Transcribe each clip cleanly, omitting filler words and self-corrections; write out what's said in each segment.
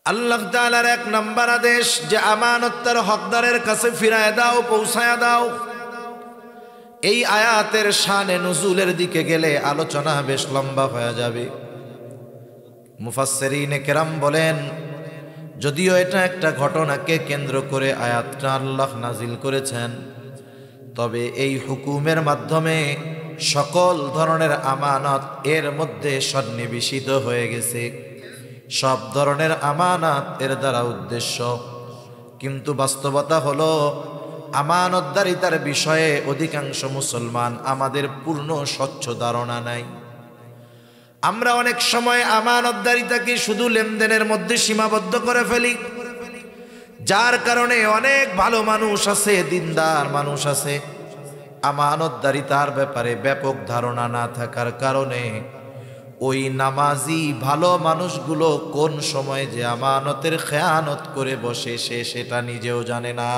আল্লাহ তাআলার এক নাম্বার আদেশ যে আমানত তার হকদারের কাছে ফিরায় দাও, পৌঁছায় দাও। এই আয়াতের শানে নুজুলের দিকে গেলে আলোচনা বেশ লম্বা হয়ে যাবে। মুফাসসিরিনে কেরাম বলেন, যদিও এটা একটা ঘটনাকে কেন্দ্র করে আয়াতটা আল্লাহ নাজিল করেছেন, তবে এই হুকুমের মাধ্যমে সকল ধরনের আমানত এর মধ্যে সন্নিবেশিত হয়ে গেছে। সব ধরনের আমানত এর দ্বারা উদ্দেশ্য। কিন্তু বাস্তবতা হলো আমানতদারিতার বিষয়ে অধিকাংশ মুসলমান আমাদের পূর্ণ স্বচ্ছ ধারণা নাই। আমরা অনেক সময় আমানতদারিতাকে শুধু লেনদেনের মধ্যে সীমাবদ্ধ করে ফেলি, যার কারণে অনেক ভালো মানুষ আছে, দিনদার মানুষ আছে, আমানতদারিতার ব্যাপারে ব্যাপক ধারণা না থাকার কারণে ওই নামাজি ভালো মানুষগুলো কোন সময় যে আমানতের খেয়ানত করে বসে সে সেটা নিজেও জানে না।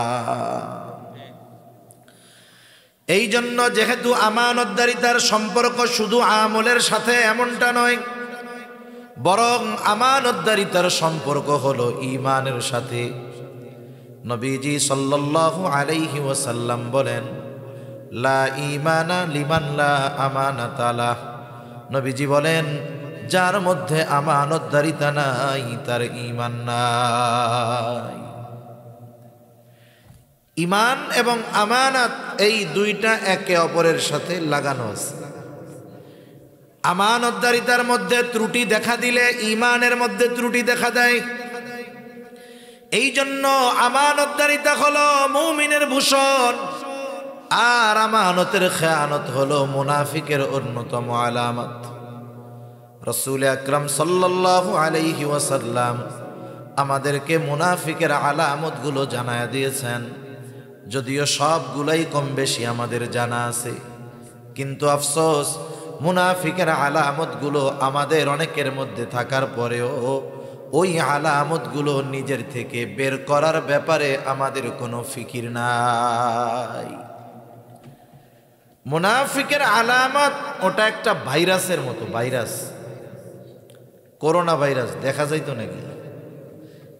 এই জন্য যেহেতু আমানতদারিতার সম্পর্ক শুধু আমলের সাথে এমনটা নয়, বরং আমানতদারিতার সম্পর্ক হলো ঈমানের সাথে। নবীজি সাল্লাল্লাহু আলাইহি ওয়াসাল্লাম বলেন, লা ঈমানা লিমান লা আমানাতা লাহ। নবীজি বলেন, যার মধ্যে আমানতদারিতা নাই তার ঈমান নাই। ঈমান এবং আমানত এই দুইটা একে অপরের সাথে লাগানো আছে। আমানতদারিতার মধ্যে ত্রুটি দেখা দিলে ঈমানের মধ্যে ত্রুটি দেখা দেয়। এই জন্য আমানতদারিতা হলো মুমিনের ভূষণ, আর আমানতের খেয়ানত হলো মুনাফিকের অন্যতম আলামত। রাসূল আকরাম সাল্লাল্লাহু আলাইহি ওয়াসাল্লাম আমাদেরকে মুনাফিকের আলামতগুলো জানায় দিয়েছেন। যদিও সবগুলাই কম বেশি আমাদের জানা আছে, কিন্তু আফসোস মুনাফিকের আলামতগুলো আমাদের অনেকের মধ্যে থাকার পরেও ওই আলামতগুলো নিজের থেকে বের করার ব্যাপারে আমাদের কোনো ফিকির নাই। মুনাফিকের আলামত ওটা একটা ভাইরাসের মতো। ভাইরাস, করোনা ভাইরাস দেখা যাইতো নাকি?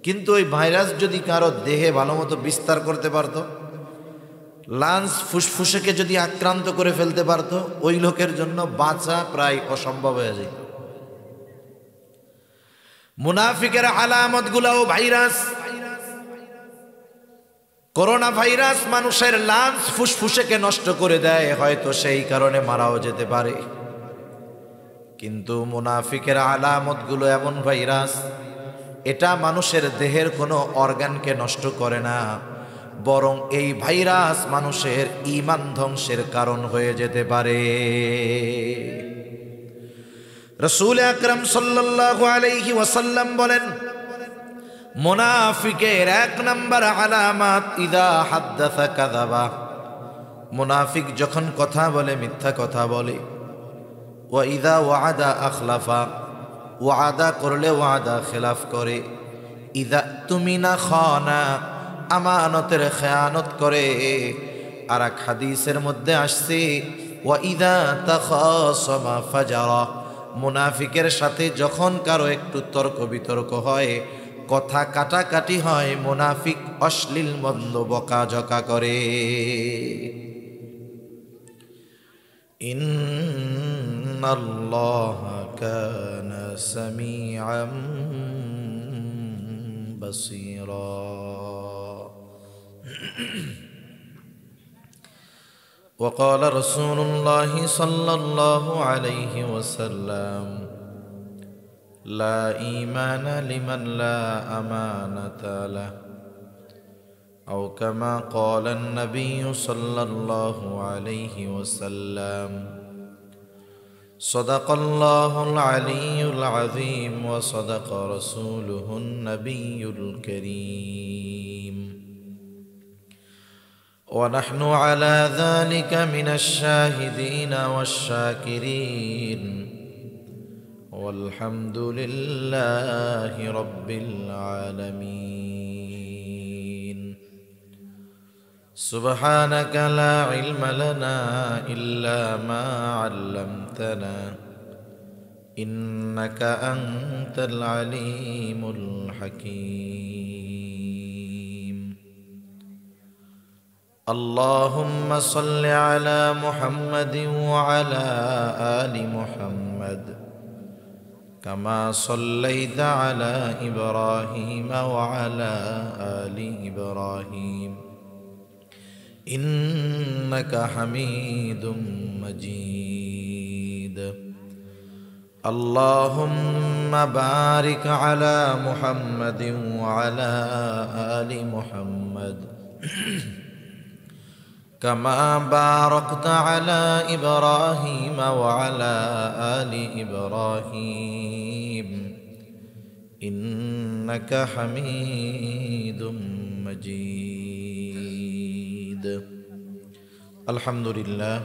কিন্তু ওই ভাইরাস যদি কারো দেহে ভালো মতো বিস্তার করতে পারতো, লাঞ্চ ফুসফুসেকে যদি আক্রান্ত করে ফেলতে পারতো, ওই লোকের জন্য বাঁচা প্রায় অসম্ভব হয়ে যেত। মুনাফিকের আলামত গুলাও ভাইরাস। করোনা ভাইরাস মানুষের লাঞ্চ ফুসফুসেকে নষ্ট করে দেয়, হয়তো সেই কারণে মারাও যেতে পারে। কিন্তু মুনাফিকের আলামত গুলো এমন ভাইরাস, এটা মানুষের দেহের কোনো অর্গানকে নষ্ট করে না, বরং এই ভাইরাস মানুষের ঈমান ধ্বংসের কারণ হয়ে যেতে পারে। রাসূল আকরাম সাল্লাল্লাহু আলাইহি ওয়াসাল্লাম বলেন, মুনাফিকের এক নাম্বার আলামত ইদা হাদ্দাসা কাযাবা। মুনাফিক যখন কথা বলে মিথ্যা কথা বলে। ওয়া ইদা ওয়াদা আখলাফা, ওয়াদা করলে ওয়াদা খেলাফ করে। ইদা তুমিনা খানা, আমানতের খেয়ানত করে। আর এক হাদিসের মধ্যে আসছে, ওয়া ইদা তাখাসামা ফাজারা। মুনাফিকের সাথে যখন কারো একটু তর্ক বিতর্ক হয়, কথা কাটাকাটি হয়, মুনাফিক অশ্লীল মন্দ বকাঝকা করে। ইন্নাল্লাহা কানা সামিআম বাসীরা। وقال رسول الله صلى الله عليه وسلم لا إيمان لمن لا أمانة له، أو كما قال النبي صلى الله عليه وسلم صدق الله العلي العظيم وصدق رسوله النبي الكريم، ونحن على ذلك من الشاهدين والشاكرين، والحمد لله رب العالمين. سبحانك لا علم لنا إلا ما علمتنا إنك أنت العليم الحكيم. اللهم صل على محمد وعلى آل محمد كما صليت على إبراهيم وعلى آل إبراهيم إنك حميد مجيد. اللهم بارك على محمد وعلى آل محمد كما باركت على إبراهيم وعلى آل إبراهيم إنك حميد مجيد. الحمد لله.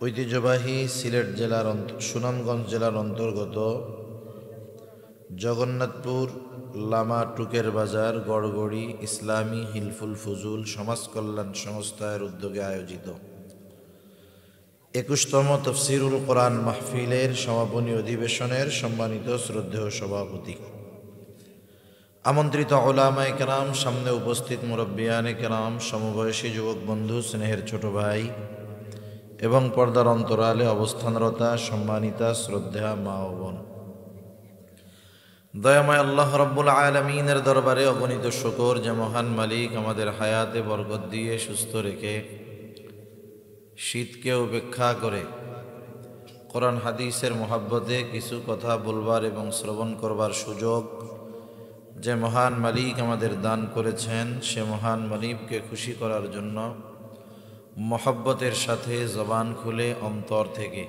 ঐতিহ্যবাহী সিলেট জেলার সুনামগঞ্জ জেলার অন্তর্গত জগন্নাথপুর লামা টুকের বাজার গড়গড়ি ইসলামী হিলফুল ফুজুল সমাজ কল্যাণ সংস্থার উদ্যোগে আয়োজিত ২১তম তফসিরুল কোরআন মাহফিলের সমাপনী অধিবেশনের সম্মানিত শ্রদ্ধেয় সভাপতি, আমন্ত্রিত উলামায়ে কেরাম, সামনে উপস্থিত মুরব্বিয়ানে কেরাম, সমবয়সী যুবক বন্ধু, স্নেহের ছোট ভাই এবং পর্দার অন্তরালে অবস্থানরতা সম্মানিতা শ্রদ্ধা মা ও বোন, দয়াময় আল্লাহ রাব্বুল আলামিনের দরবারে অগণিত শুকর যে মহান মালিক আমাদের হায়াতে বরকত দিয়ে সুস্থ রেখে শীতকে উপেক্ষা করে কোরআন হাদিসের মোহাব্বতে কিছু কথা বলবার এবং শ্রবণ করবার সুযোগ যে মহান মালিক আমাদের দান করেছেন, সে মহান মালিককে খুশি করার জন্য মহব্বতের সাথে জবান খুলে অন্তর থেকে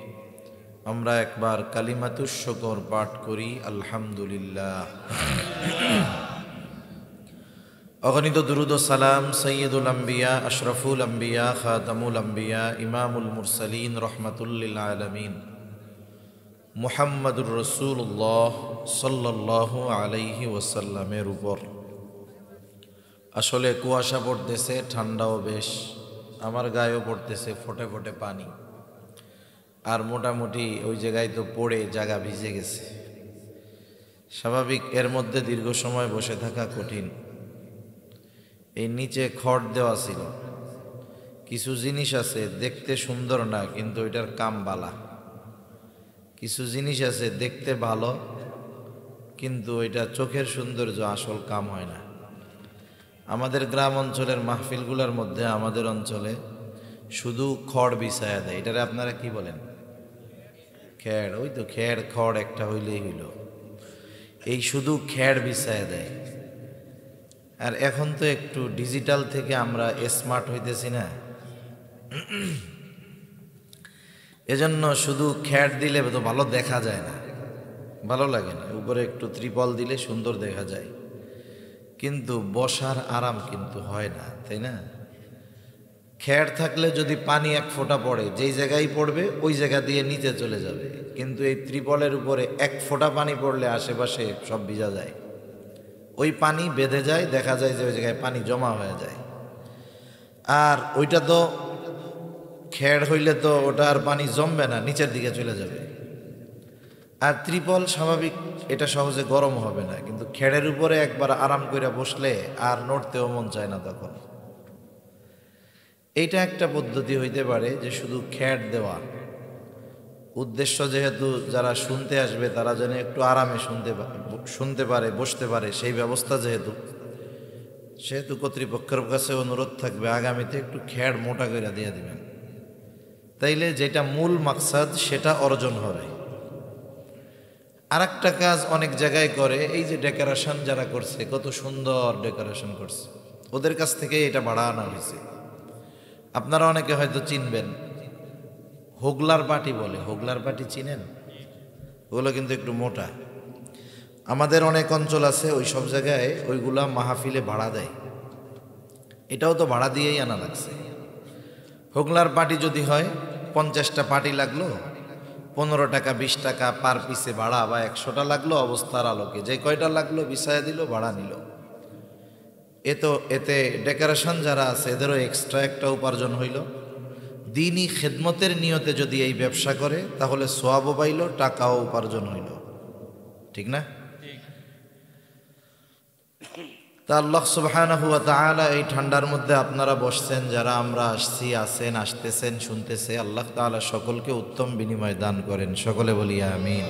আমরা একবার কালিমাতুশ শুকর পাঠ করি, আলহামদুলিল্লাহ। অগণিত দুরুদ ও সালাম সৈয়দুল আম্বিয়া, আশরাফুল আম্বিয়া, খাতামুল আম্বিয়া, ইমামুল মুরসালিন, রহমাতুল লিল আলামিন মুহাম্মাদুর রাসূলুল্লাহ সাল্লাল্লাহু আলাইহি ওয়াসাল্লামের উপর। আসলে কুয়াশা পড়তেছে, ঠান্ডাও বেশ, আমার গায়েও পড়তেছে ফোটে ফোটে পানি, আর মোটামুটি ওই জায়গায় তো পড়ে জায়গা ভিজে গেছে। স্বাভাবিক, এর মধ্যে দীর্ঘ সময় বসে থাকা কঠিন। এই নিচে খড় দেওয়া ছিল, কিছু জিনিস আছে দেখতে সুন্দর না কিন্তু এটার কাম বালা, কিছু জিনিস আছে দেখতে ভালো কিন্তু এটা চোখের সৌন্দর্য, আসল কাম হয় না। আমাদের গ্রাম অঞ্চলের মাহফিলগুলোর মধ্যে আমাদের অঞ্চলে শুধু খড় বিছায়া দেয়, এটারে আপনারা কি বলেন? খেড়। ওই তো খেড় খড় একটা হইলেই হইল, এই শুধু খেড় বিছায়া দেয়। আর এখন তো একটু ডিজিটাল থেকে আমরা স্মার্ট হইতেছি না, এজন্য শুধু খেড় দিলে তো ভালো দেখা যায় না, ভালো লাগে না। উপরে একটু ত্রিপল দিলে সুন্দর দেখা যায়, কিন্তু বসার আরাম কিন্তু হয় না, তাই না? খেড় থাকলে যদি পানি এক ফোঁটা পড়ে, যেই জায়গায় পড়বে ওই জায়গা দিয়ে নিচে চলে যাবে, কিন্তু এই ত্রিপলের উপরে এক ফোঁটা পানি পড়লে আশেপাশে সব ভিজা যায়, ওই পানি বেঁধে যায়, দেখা যায় যে ওই জায়গায় পানি জমা হয়ে যায়। আর ওইটা তো খেড় হইলে তো ওটা আর পানি জমবে না, নিচের দিকে চলে যাবে। আর ত্রিপল স্বাভাবিক, এটা সহজে গরম হবে না, কিন্তু খেড়ের উপরে একবার আরাম করে বসলে আর নড়তেও মন চায় না তখন। এইটা একটা পদ্ধতি হইতে পারে যে শুধু খেড় দেওয়া, উদ্দেশ্য যেহেতু যারা শুনতে আসবে তারা যেন একটু আরামে শুনতে পারে, বসতে পারে, সেই ব্যবস্থা সেহেতু কর্তৃপক্ষের কাছে অনুরোধ থাকবে আগামীতে একটু খেড় মোটা করে দিয়ে দিবেন, তাইলে যেটা মূল মাকসাদ সেটা অর্জন হবে। আর একটা কাজ অনেক জায়গায় করে, এই যে ডেকোরেশন যারা করছে, কত সুন্দর ডেকোরেশন করছে, ওদের কাছ থেকে এটা ভাড়া আনা হয়েছে। আপনারা অনেকে হয়তো চিনবেন, হোগলার পাটি বলে, হোগলার পাটি চিনেন? ওগুলো কিন্তু একটু মোটা। আমাদের অনেক অঞ্চল আছে ওই সব জায়গায় ওইগুলা মাহফিলে ভাড়া দেয়, এটাও তো ভাড়া দিয়েই আনা লাগছে। হোগলার পাটি যদি হয় 50টা পাটি লাগলো, 15 টাকা 20 টাকা পার পিসে ভাড়া, বা 100টা লাগলো অবস্থার আলোকে, যে কয়টা লাগলো বিছায়া দিল, ভাড়া নিল। এতে ডেকোরেশন যারা আছে এদেরও এক্সট্রা একটা উপার্জন হইল, দিনই খেদমতের নিয়তে যদি এই ব্যবসা করে তাহলে সোয়াবও পাইল, টাকাও উপার্জন হইল। ঠিক না? তা আল্লাহ সুবহানাহু ওয়া তাআলা এই ঠান্ডার মধ্যে আপনারা বসছেন, যারা আমরা আসছি, আছেন, আসতেছেন, শুনতেছে, আল্লাহ তাআলা সকলকে উত্তম বিনিময় দান করেন। সকলে বলি আমিন।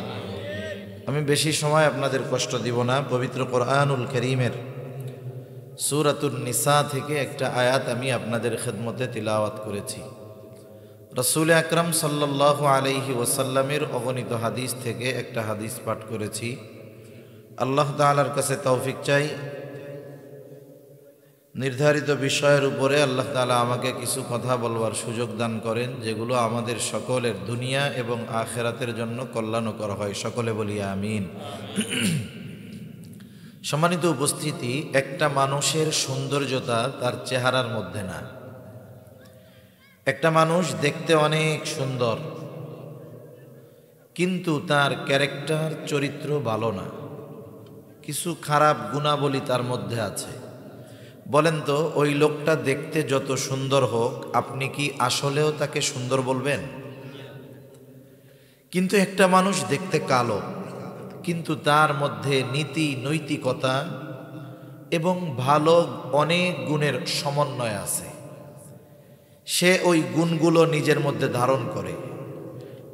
আমি বেশি সময় আপনাদের কষ্ট দিব না। পবিত্র কোরআনুল কারীমের সূরাতুন নিসা থেকে একটা আয়াত আমি আপনাদের খেদমতে তিলাওয়াত করেছি। রাসূল আকরাম সাল্লাল্লাহু আলাইহি ওয়াসাল্লামের অগণিত হাদিস থেকে একটা হাদিস পাঠ করেছি। আল্লাহ তাআলার কাছে তৌফিক চাই, নির্ধারিত বিষয়ের উপরে আল্লাহ তাআলা আমাকে কিছু কথা বলবার সুযোগ দান করেন, যেগুলো আমাদের সকলের দুনিয়া এবং আখিরাতের জন্য কল্যাণকর হয়। সকলে বলি আমিন। সম্মানিত উপস্থিতি, একটা মানুষের সৌন্দর্যতা তার চেহারার মধ্যে না। একটা মানুষ দেখতে অনেক সুন্দর, কিন্তু তার ক্যারেক্টার, চরিত্র ভালো না, কিছু খারাপ গুণাবলী তার মধ্যে আছে। বলেন তো, ওই লোকটা দেখতে যত সুন্দর হোক, আপনি কি আসলেও তাকে সুন্দর বলবেন? কিন্তু একটা মানুষ দেখতে কালো, কিন্তু তার মধ্যে নীতি, নৈতিকতা এবং ভালো অনেক গুণের সমন্বয় আছে। সে ওই গুণগুলো নিজের মধ্যে ধারণ করে।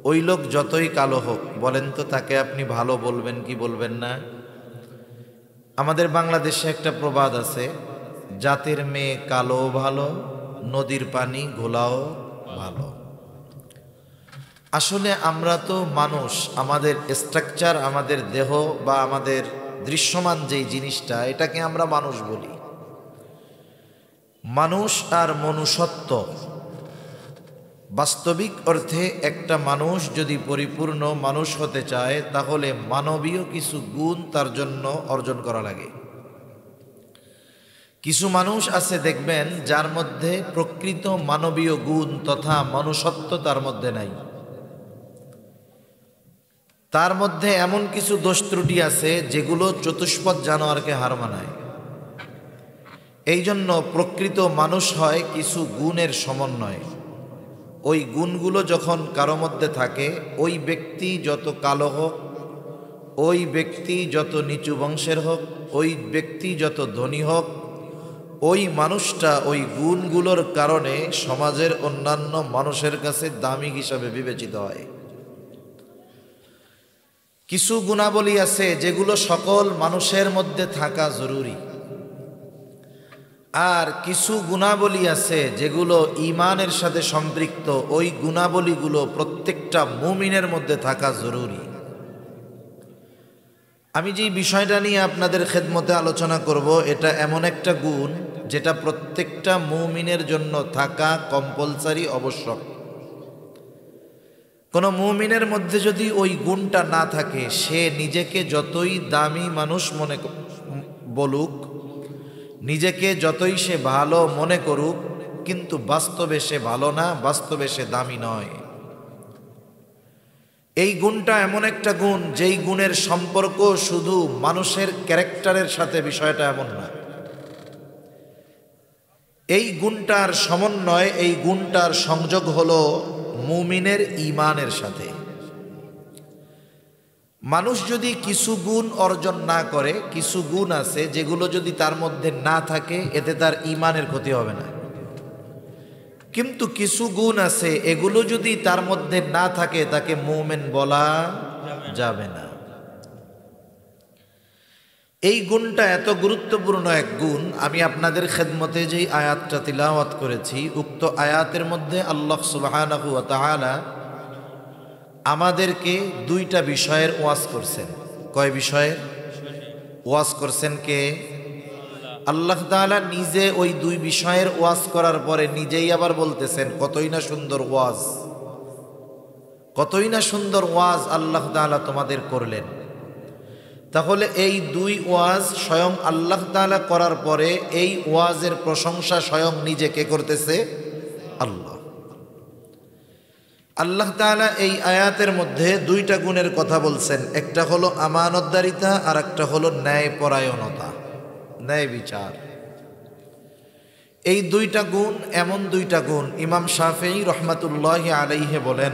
ওই লোক যতই কালো হোক, বলেন তো তাকে আপনি ভালো বলবেন কি বলবেন না? আমাদের বাংলাদেশে একটা প্রবাদ আছে, জাতের মেয়ে কালো ভালো, নদীর পানি ঘোলাও ভালো। আসলে আমরা তো মানুষ, আমাদের স্ট্রাকচার, আমাদের দেহ বা আমাদের দৃশ্যমান যেই জিনিসটা, এটাকে আমরা মানুষ বলি। মানুষ আর মনুষ্যত্ব, বাস্তবিক অর্থে একটা মানুষ যদি পরিপূর্ণ মানুষ হতে চায়, তাহলে মানবীয় কিছু গুণ তার জন্য অর্জন করা লাগে। কিছু মানুষ আছে দেখবেন, যার মধ্যে প্রকৃত মানবীয় গুণ তথা মনুষ্যত্ব তার মধ্যে নাই। তার মধ্যে এমন কিছু দোষ ত্রুটি আছে যেগুলো চতুষ্পদ জানোয়ারকে হার মানায়। এই জন্য প্রকৃত মানুষ হয় কিছু গুণের সমন্বয়। ওই গুণগুলো যখন কারো মধ্যে থাকে, ওই ব্যক্তি যত কালো হোক, ওই ব্যক্তি যত নিচু বংশের হোক, ওই ব্যক্তি যত ধনী হোক, ওই মানুষটা ওই গুণগুলোর কারণে সমাজের অন্যান্য মানুষের কাছে দামি হিসাবে বিবেচিত হয়। কিছু গুণাবলী আছে যেগুলো সকল মানুষের মধ্যে থাকা জরুরি, আর কিছু গুণাবলী আছে যেগুলো ঈমানের সাথে সম্পৃক্ত। ওই গুণাবলীগুলো প্রত্যেকটা মুমিনের মধ্যে থাকা জরুরি। আমি যে বিষয়টা নিয়ে আপনাদের খেদমতে আলোচনা করব, এটা এমন একটা গুণ যেটা প্রত্যেকটা মুমিনের জন্য থাকা কম্পালসারি, আবশ্যক। কোনো মুমিনের মধ্যে যদি ওই গুণটা না থাকে, সে নিজেকে যতই দামি মানুষ মনে বলুক, নিজেকে যতই সে ভালো মনে করুক, কিন্তু বাস্তবে সে ভালো না, বাস্তবে সে দামি নয়। এই গুণটা এমন একটা গুণ, যেই গুণের সম্পর্ক শুধু মানুষের ক্যারেক্টারের সাথে, বিষয়টা এমন না। এই গুণটার সমন্বয়, এই গুণটার সংযোগ হলো মুমিনের ঈমানের সাথে। মানুষ যদি কিছু গুণ অর্জন না করে, কিছু গুণ আছে যেগুলো যদি তার মধ্যে না থাকে, এতে তার ঈমানের ক্ষতি হবে না। কিন্তু কিছু গুণ আছে, এগুলো যদি তার মধ্যে না থাকে, তাকে মুমিন বলা যাবে না। এই গুণটা এত গুরুত্বপূর্ণ এক গুণ। আমি আপনাদের খেদমতে যেই আয়াতটা তিলাওয়াত করেছি, উক্ত আয়াতের মধ্যে আল্লাহ সুবহানাহু ওয়া তাআলা আমাদেরকে দুইটা বিষয়ের ওয়াজ করছেন। কয় বিষয়ের ওয়াজ করছেন? কে? আল্লাহ তাআলা নিজে ওই দুই বিষয়ের ওয়াজ করার পরে নিজেই আবার বলতেছেন, কতই না সুন্দর ওয়াজ, কতই না সুন্দর ওয়াজ আল্লাহ তাআলা তোমাদের করলেন। তাহলে এই দুই ওয়াজ স্বয়ং আল্লাহ তাআলা করার পরে এই ওয়াজের প্রশংসা স্বয়ং নিজে কে করতেছে? আল্লাহ। আল্লাহ তাআলা এই আয়াতের মধ্যে দুইটা গুণের কথা বলছেন। একটা হলো আমানতদারিতা, আর একটা হলো ন্যায়পরায়ণতা, ন্যায় বিচার। এই দুইটা গুণ এমন দুইটা গুণ, ইমাম শাফিঈ রহমাতুল্লাহি আলাইহি বলেন,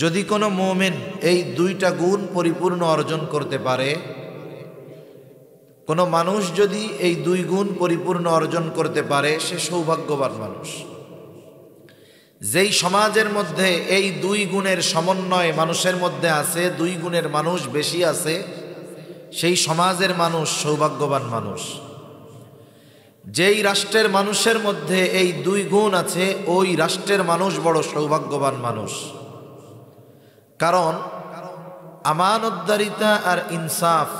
যদি কোনো মুমিন এই দুইটা গুণ পরিপূর্ণ অর্জন করতে পারে, কোনো মানুষ যদি এই দুই গুণ পরিপূর্ণ অর্জন করতে পারে, সে সৌভাগ্যবান মানুষ। যেই সমাজের মধ্যে এই দুই গুণের সমন্বয় মানুষের মধ্যে আছে, দুই গুণের মানুষ বেশি আছে, সেই সমাজের মানুষ সৌভাগ্যবান মানুষ। যেই রাষ্ট্রের মানুষের মধ্যে এই দুই গুণ আছে, ওই রাষ্ট্রের মানুষ বড় সৌভাগ্যবান মানুষ। কারণ আমানতদারিতা আর ইনসাফ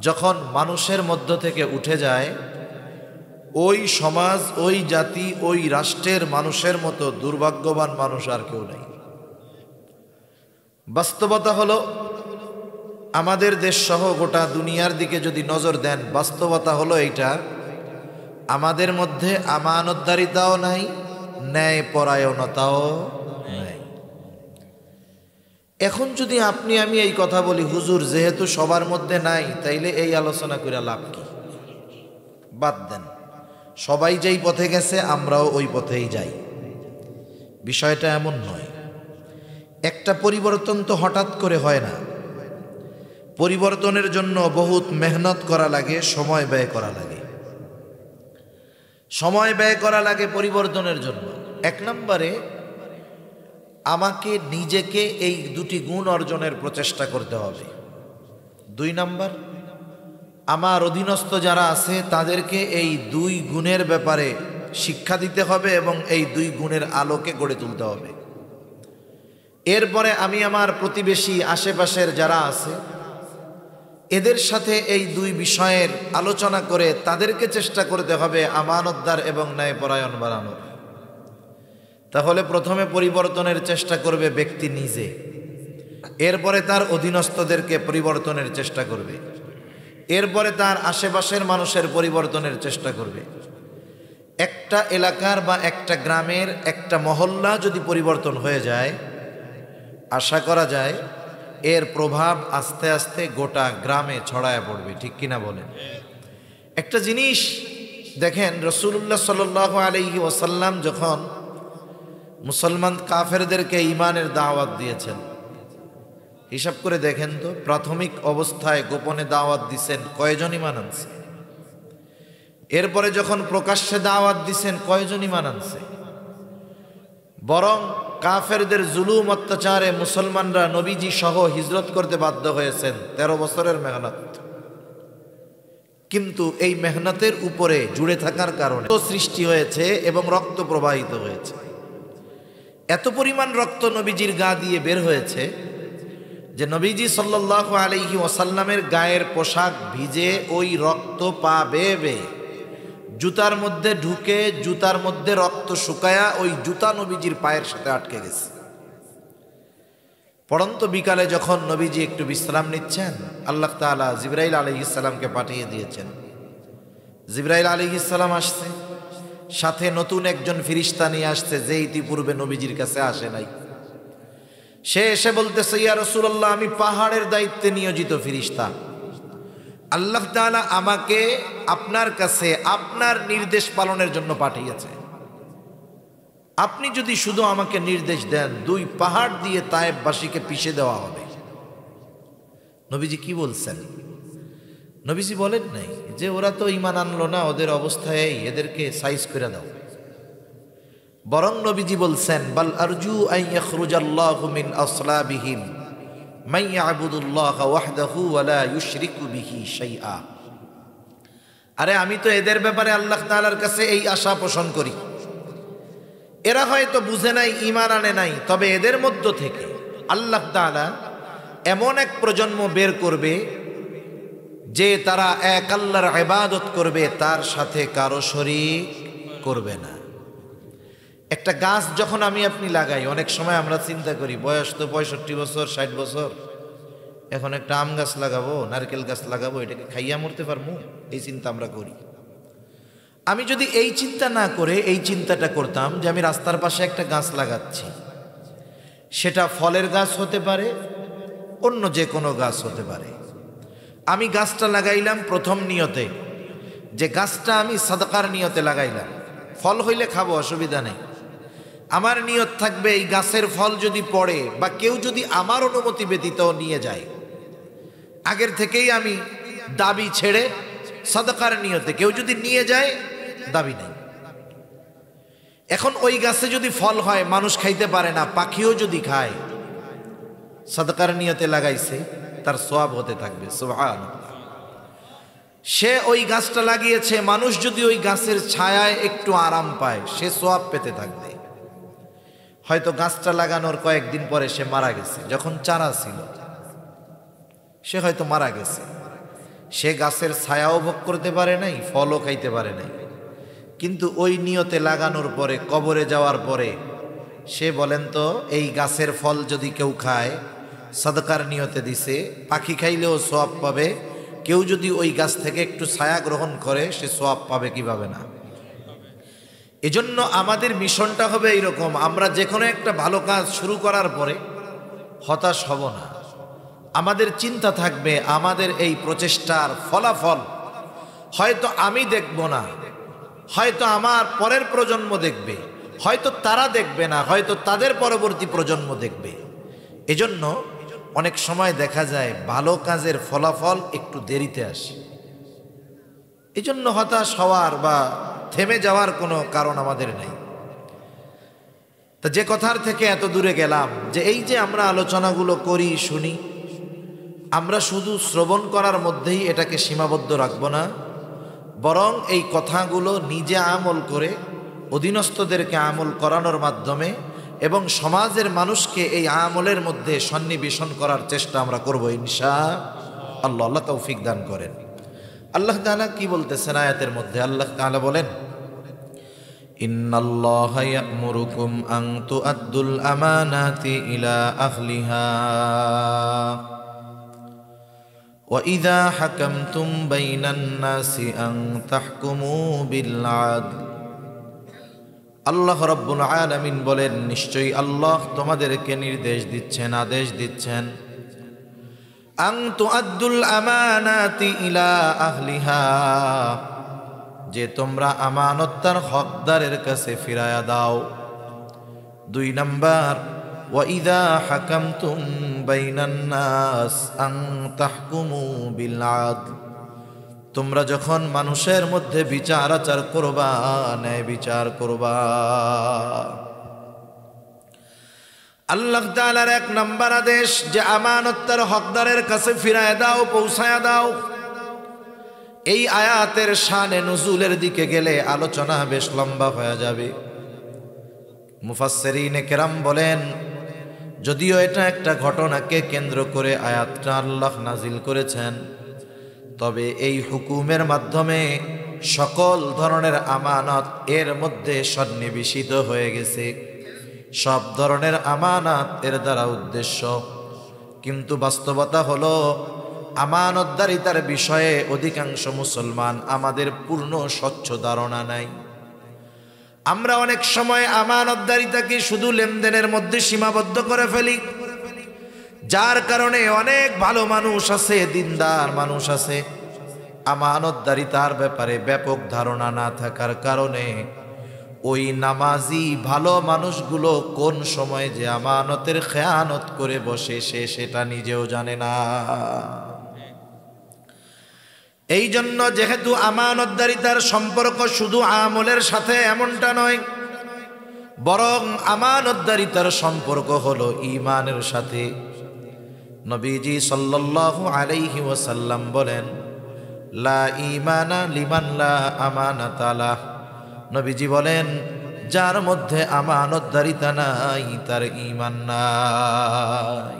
যখন মানুষের মধ্য থেকে উঠে যায়, ওই সমাজ, ওই জাতি, ওই রাষ্ট্রের মানুষের মতো দুর্ভাগ্যবান মানুষ আর কেউ নেই। বাস্তবতা হলো, আমাদের দেশ সহ গোটা দুনিয়ার দিকে যদি নজর দেন, বাস্তবতা হলো এইটা, আমাদের মধ্যে আমানতদারিতাও নাই, ন্যায় পরায়ণতাও নাই। এখন যদি আপনি আমি এই কথা বলি, হুজুর যেহেতু সবার মধ্যে নাই, তাইলে এই আলোচনা করে লাভ কি? বাদ দেন, সবাই যেই পথে গেছে আমরাও ওই পথেই যাই। বিষয়টা এমন নয়। একটা পরিবর্তন তো হঠাৎ করে হয় না। পরিবর্তনের জন্য বহুত মেহনত করা লাগে, সময় ব্যয় করা লাগে। সময় ব্যয় করা লাগে পরিবর্তনের জন্য। এক নম্বরে আমাকে নিজেকে এই দুটি গুণ অর্জনের প্রচেষ্টা করতে হবে। দুই নম্বর, আমার অধীনস্থ যারা আছে তাদেরকে এই দুই গুণের ব্যাপারে শিক্ষা দিতে হবে এবং এই দুই গুণের আলোকে গড়ে তুলতে হবে। এরপরে আমি আমার প্রতিবেশী, আশেপাশের যারা আছে, এদের সাথে এই দুই বিষয়ের আলোচনা করে তাদেরকে চেষ্টা করতে হবে আমানতদার এবং ন্যায়পরায়ণ বানানোর। তাহলে প্রথমে পরিবর্তনের চেষ্টা করবে ব্যক্তি নিজে, এরপরে তার অধীনস্থদেরকে পরিবর্তনের চেষ্টা করবে, এরপরে তার আশেপাশের মানুষের পরিবর্তনের চেষ্টা করবে। একটা এলাকার বা একটা গ্রামের, একটা মহল্লা যদি পরিবর্তন হয়ে যায়, আশা করা যায় এর প্রভাব আস্তে আস্তে গোটা গ্রামে ছড়ায় পড়বে। ঠিক কিনা বলেন? একটা জিনিস দেখেন, রাসূলুল্লাহ সাল্লাল্লাহু আলাইহি ওয়াসাল্লাম যখন মুসলমান কাফেরদেরকে ঈমানের দাওয়াত দিয়েছেন, হিসাব করে দেখেন তো, প্রাথমিক অবস্থায় গোপনে দাওয়াত দিছেন, কয়জন ঈমান আনছে? এরপরে যখন প্রকাশ্যে দাওয়াত দিছেন, কয়জন ঈমান আনছে? বরং কাফেরদের জুলুম অত্যাচারে মুসলমানরা নবীজি সহ হিজরত করতে বাধ্য হয়েছেন, 13 বছরের মেহনত। কিন্তু এই মেহনতের উপরে জুড়ে থাকার কারণে সৃষ্টি হয়েছে এবং রক্ত প্রবাহিত হয়েছে। এত পরিমাণ রক্ত নবীজির গা দিয়ে বের হয়েছে যে নবীজি সাল্লাল্লাহু আলাইহি ওয়াসাল্লামের গায়ের পোশাক ভিজে ওই রক্ত পা বেয়ে বেয়ে জুতার মধ্যে ঢুকে, জুতার মধ্যে রক্ত শুকায়া ওই জুতা নবীজির পায়ের সাথে আটকে গেছে। পড়ন্ত বিকালে যখন নবীজি একটু বিশ্রাম নিচ্ছেন, আল্লাহ তাআলা জিবরাইল আলাইহিস সালামকে পাঠিয়ে দিয়েছেন। জিবরাইল আলাইহিস সালাম আসছে, সাথে নতুন একজন ফেরেশতা নিয়ে আসছে, যে ইতিপূর্বে নবীজির কাছে আসে নাই। সে এসে বলতেছে, ইয়া রাসূলুল্লাহ, আমি পাহাড়ের দায়িত্বে নিয়োজিত ফেরেশতা। আল্লাহ তাআলা আমাকে আপনার কাছে আপনার নির্দেশ পালনের জন্য পাঠিয়েছে। আপনি যদি শুধু আমাকে নির্দেশ দেন, 2 পাহাড় দিয়ে তায়েফবাসীকে পিষে দেওয়া হবে। নবীজি কি বলছেন? নবীজি বলেন নাই যে ওরা তো ঈমান আনলো না, ওদের অবস্থায় এদেরকে সাইজ করে দাও। বরং নবীজি বলছেন, বাল আরজু আন ইয়াখরুজাল্লাহু মিন আসলাবিহিম মান ইয়াবুদুল্লাহ ওয়াহদাহু ওয়া লা ইউশরিকু বিহি শাইআ। আরে আমি তো এদের ব্যাপারে আল্লাহ তাআলার কাছে এই আশা পোষণ করি, এরা হয়তো বুঝে নাই, ঈমান আনে নাই, তবে এদের মধ্য থেকে আল্লাহ তাআলা এমন এক প্রজন্ম বের করবে যে তারা এক আল্লাহর ইবাদত করবে, তার সাথে কারো শরীক করবে না। একটা গাছ যখন আমি আপনি লাগাই, অনেক সময় আমরা চিন্তা করি বয়স তো 65 বছর 60 বছর, এখন একটা আম গাছ লাগাবো, নারকেল গাছ লাগাবো, এটাকে খাইয়া মরতে পারবো, এই চিন্তা আমরা করি। আমি যদি এই চিন্তা না করে এই চিন্তাটা করতাম যে আমি রাস্তার পাশে একটা গাছ লাগাচ্ছি, সেটা ফলের গাছ হতে পারে, অন্য যে কোনো গাছ হতে পারে। আমি গাছটা লাগাইলাম প্রথম নিয়তে যে গাছটা আমি সাদকার নিয়তে লাগাইলাম, ফল হইলে খাবো, অসুবিধা নেই। আমার নিয়ত থাকবে এই গাছের ফল যদি পড়ে বা কেউ যদি আমার অনুমতি ব্যতীত নিয়ে যায়, আগের থেকেই আমি দাবি ছেড়ে সাদকার নিয়তে, কেউ যদি নিয়ে যায় দাবি নেই। এখন ওই গাছে যদি ফল হয়, মানুষ খাইতে পারে না, পাখিও যদি খায়, সাদকার নিয়তে লাগাইছে, তার সওয়াব হতে থাকবে। সুবহানাল্লাহ। সে ওই গাছটা লাগিয়েছে, মানুষ যদি ওই গাছের ছায়ায় একটু আরাম পায়, সে সওয়াব পেতে থাকবে। হয়তো গাছটা লাগানোর কয়েকদিন পরে সে মারা গেছে, যখন চারা ছিল সে হয়তো মারা গেছে, সে গাছের ছায়াও ভোগ করতে পারে নাই, ফলও খাইতে পারে নাই। কিন্তু ওই নিয়তে লাগানোর পরে, কবরে যাওয়ার পরে সে, বলেন তো, এই গাছের ফল যদি কেউ খায়, সাদকার নিয়তে দিছে, পাখি খাইলেও সওয়াব পাবে, কেউ যদি ওই গাছ থেকে একটু ছায়া গ্রহণ করে, সে সওয়াব পাবে কি পাবে না? এজন্য আমাদের মিশনটা হবে এইরকম, আমরা যে কোনো একটা ভালো কাজ শুরু করার পরে হতাশ হব না। আমাদের চিন্তা থাকবে, আমাদের এই প্রচেষ্টার ফলাফল হয়তো আমি দেখব না, হয়তো আমার পরের প্রজন্ম দেখবে, হয়তো তারা দেখবে না, হয়তো তাদের পরবর্তী প্রজন্ম দেখবে। এজন্য অনেক সময় দেখা যায় ভালো কাজের ফলাফল একটু দেরিতে আসে। এজন্য হতাশ হওয়ার বা থেমে যাওয়ার কোনো কারণ আমাদের নেই। তা যে কথার থেকে এত দূরে গেলাম, যে এই যে আমরা আলোচনাগুলো করি, শুনি, আমরা শুধু শ্রবণ করার মধ্যেই এটাকে সীমাবদ্ধ রাখবো না, বরং এই কথাগুলো নিজে আমল করে অধীনস্থদেরকে আমল করানোর মাধ্যমে এবং সমাজের মানুষকে এই আমলের মধ্যে সন্নিবেশন করার চেষ্টা আমরা করব ইনশাআল্লাহ। আল্লাহ তৌফিক দান করেন। আল্লাহ তাআলা কি বলতেছেন আয়াতের মধ্যে? আল্লাহ তাআলা বলেন, ইন্নাল্লাহা ইয়া'মুরুকুম আন তু'আদ্দুল আমানাতি ইলা আহলিহা ওয়া ইযা হাকামতুম বাইনান নাসি আন তাহকুমু বিল আদল। আল্লাহ রাব্বুল আলামিন বলেন, নিশ্চয়ই আল্লাহ তোমাদেরকে নির্দেশ দিচ্ছেন, আদেশ দিচ্ছেন, আন তু'আদ্দুল আমানাতি ইলা আহলিহা, যে তোমরা আমানত তার হকদারের কাছে ফিরায়া দাও। 2 নাম্বার, ওয়া ইযা হাকামতুম বাইনান নাস আন তাহকুমু বিল আদল, তোমরা যখন মানুষের মধ্যে বিচার আচার করবা, ন্যায় বিচার করবা। আল্লাহ তাআলার 1 নাম্বার আদেশ যে আমানত তার হকদারের কাছে ফিরায় দাও, পৌঁছায়া দাও। এই আয়াতের শানে নুজুলের দিকে গেলে আলোচনা বেশ লম্বা হয়ে যাবে। মুফাসসিরিনে কেরাম বলেন, যদিও এটা একটা ঘটনাকে কেন্দ্র করে আয়াতটা আল্লাহ নাজিল করেছেন, তবে এই হুকুমের মাধ্যমে সকল ধরনের আমানত এর মধ্যে সন্নিবেশিত হয়ে গেছে। সব ধরনের আমানত এর দ্বারা উদ্দেশ্য। কিন্তু বাস্তবতা হলো, আমানতদারিতার বিষয়ে অধিকাংশ মুসলমান আমাদের পূর্ণ স্বচ্ছ ধারণা নাই। আমরা অনেক সময় আমানতদারিতাকে শুধু লেনদেনের মধ্যে সীমাবদ্ধ করে ফেলি, যার কারণে অনেক ভালো মানুষ আছে, দিনদার মানুষ আছে, আমানতদারিতার ব্যাপারে ব্যাপক ধারণা না থাকার কারণে ওই নামাজি ভালো মানুষগুলো কোন সময় যে আমানতের খেয়ানত করে বসে সে সেটা নিজেও জানে না। এই জন্য যেহেতু আমানতদারিতার সম্পর্ক শুধু আমলের সাথে এমনটা নয়, বরং আমানতদারিতার সম্পর্ক হলো ঈমানের সাথে। নবীজি সাল্লাল্লাহু আলাইহি ওয়াসাল্লাম বলেন, লা ঈমানা লিমান লা আমানাতা লাহ। নবীজি বলেন, যার মধ্যে আমানতদারিতা নাই তার ঈমান নাই।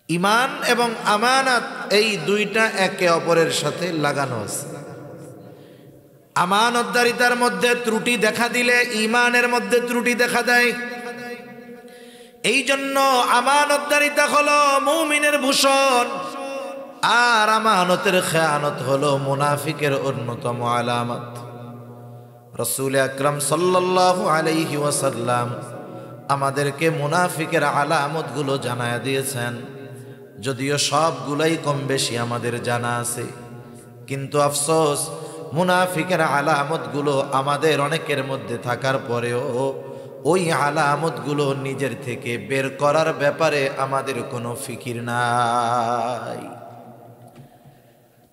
ঈমান এবং আমানত এই দুইটা একে অপরের সাথে লাগানো আছে। আমানতদারিতার মধ্যে ত্রুটি দেখা দিলে ঈমানের মধ্যে ত্রুটি দেখা দেয়। এই জন্য আমানতদারিতা হলো মুমিনের ভূষণ, আর আমানতের খেয়ানত হলো মুনাফিকের অন্যতম আলামত। রাসূল আকরাম সাল্লাল্লাহু আলাইহি ওয়াসাল্লাম আমাদেরকে মুনাফিকের আলামতগুলো জানায়া দিয়েছেন, যদিও সবগুলাই কম বেশি আমাদের জানা আছে। কিন্তু আফসোস, মুনাফিকের আলামতগুলো আমাদের অনেকের মধ্যে থাকার পরেও ওই আলামতগুলো নিজের থেকে বের করার ব্যাপারে আমাদের কোনো ফিকির নাই।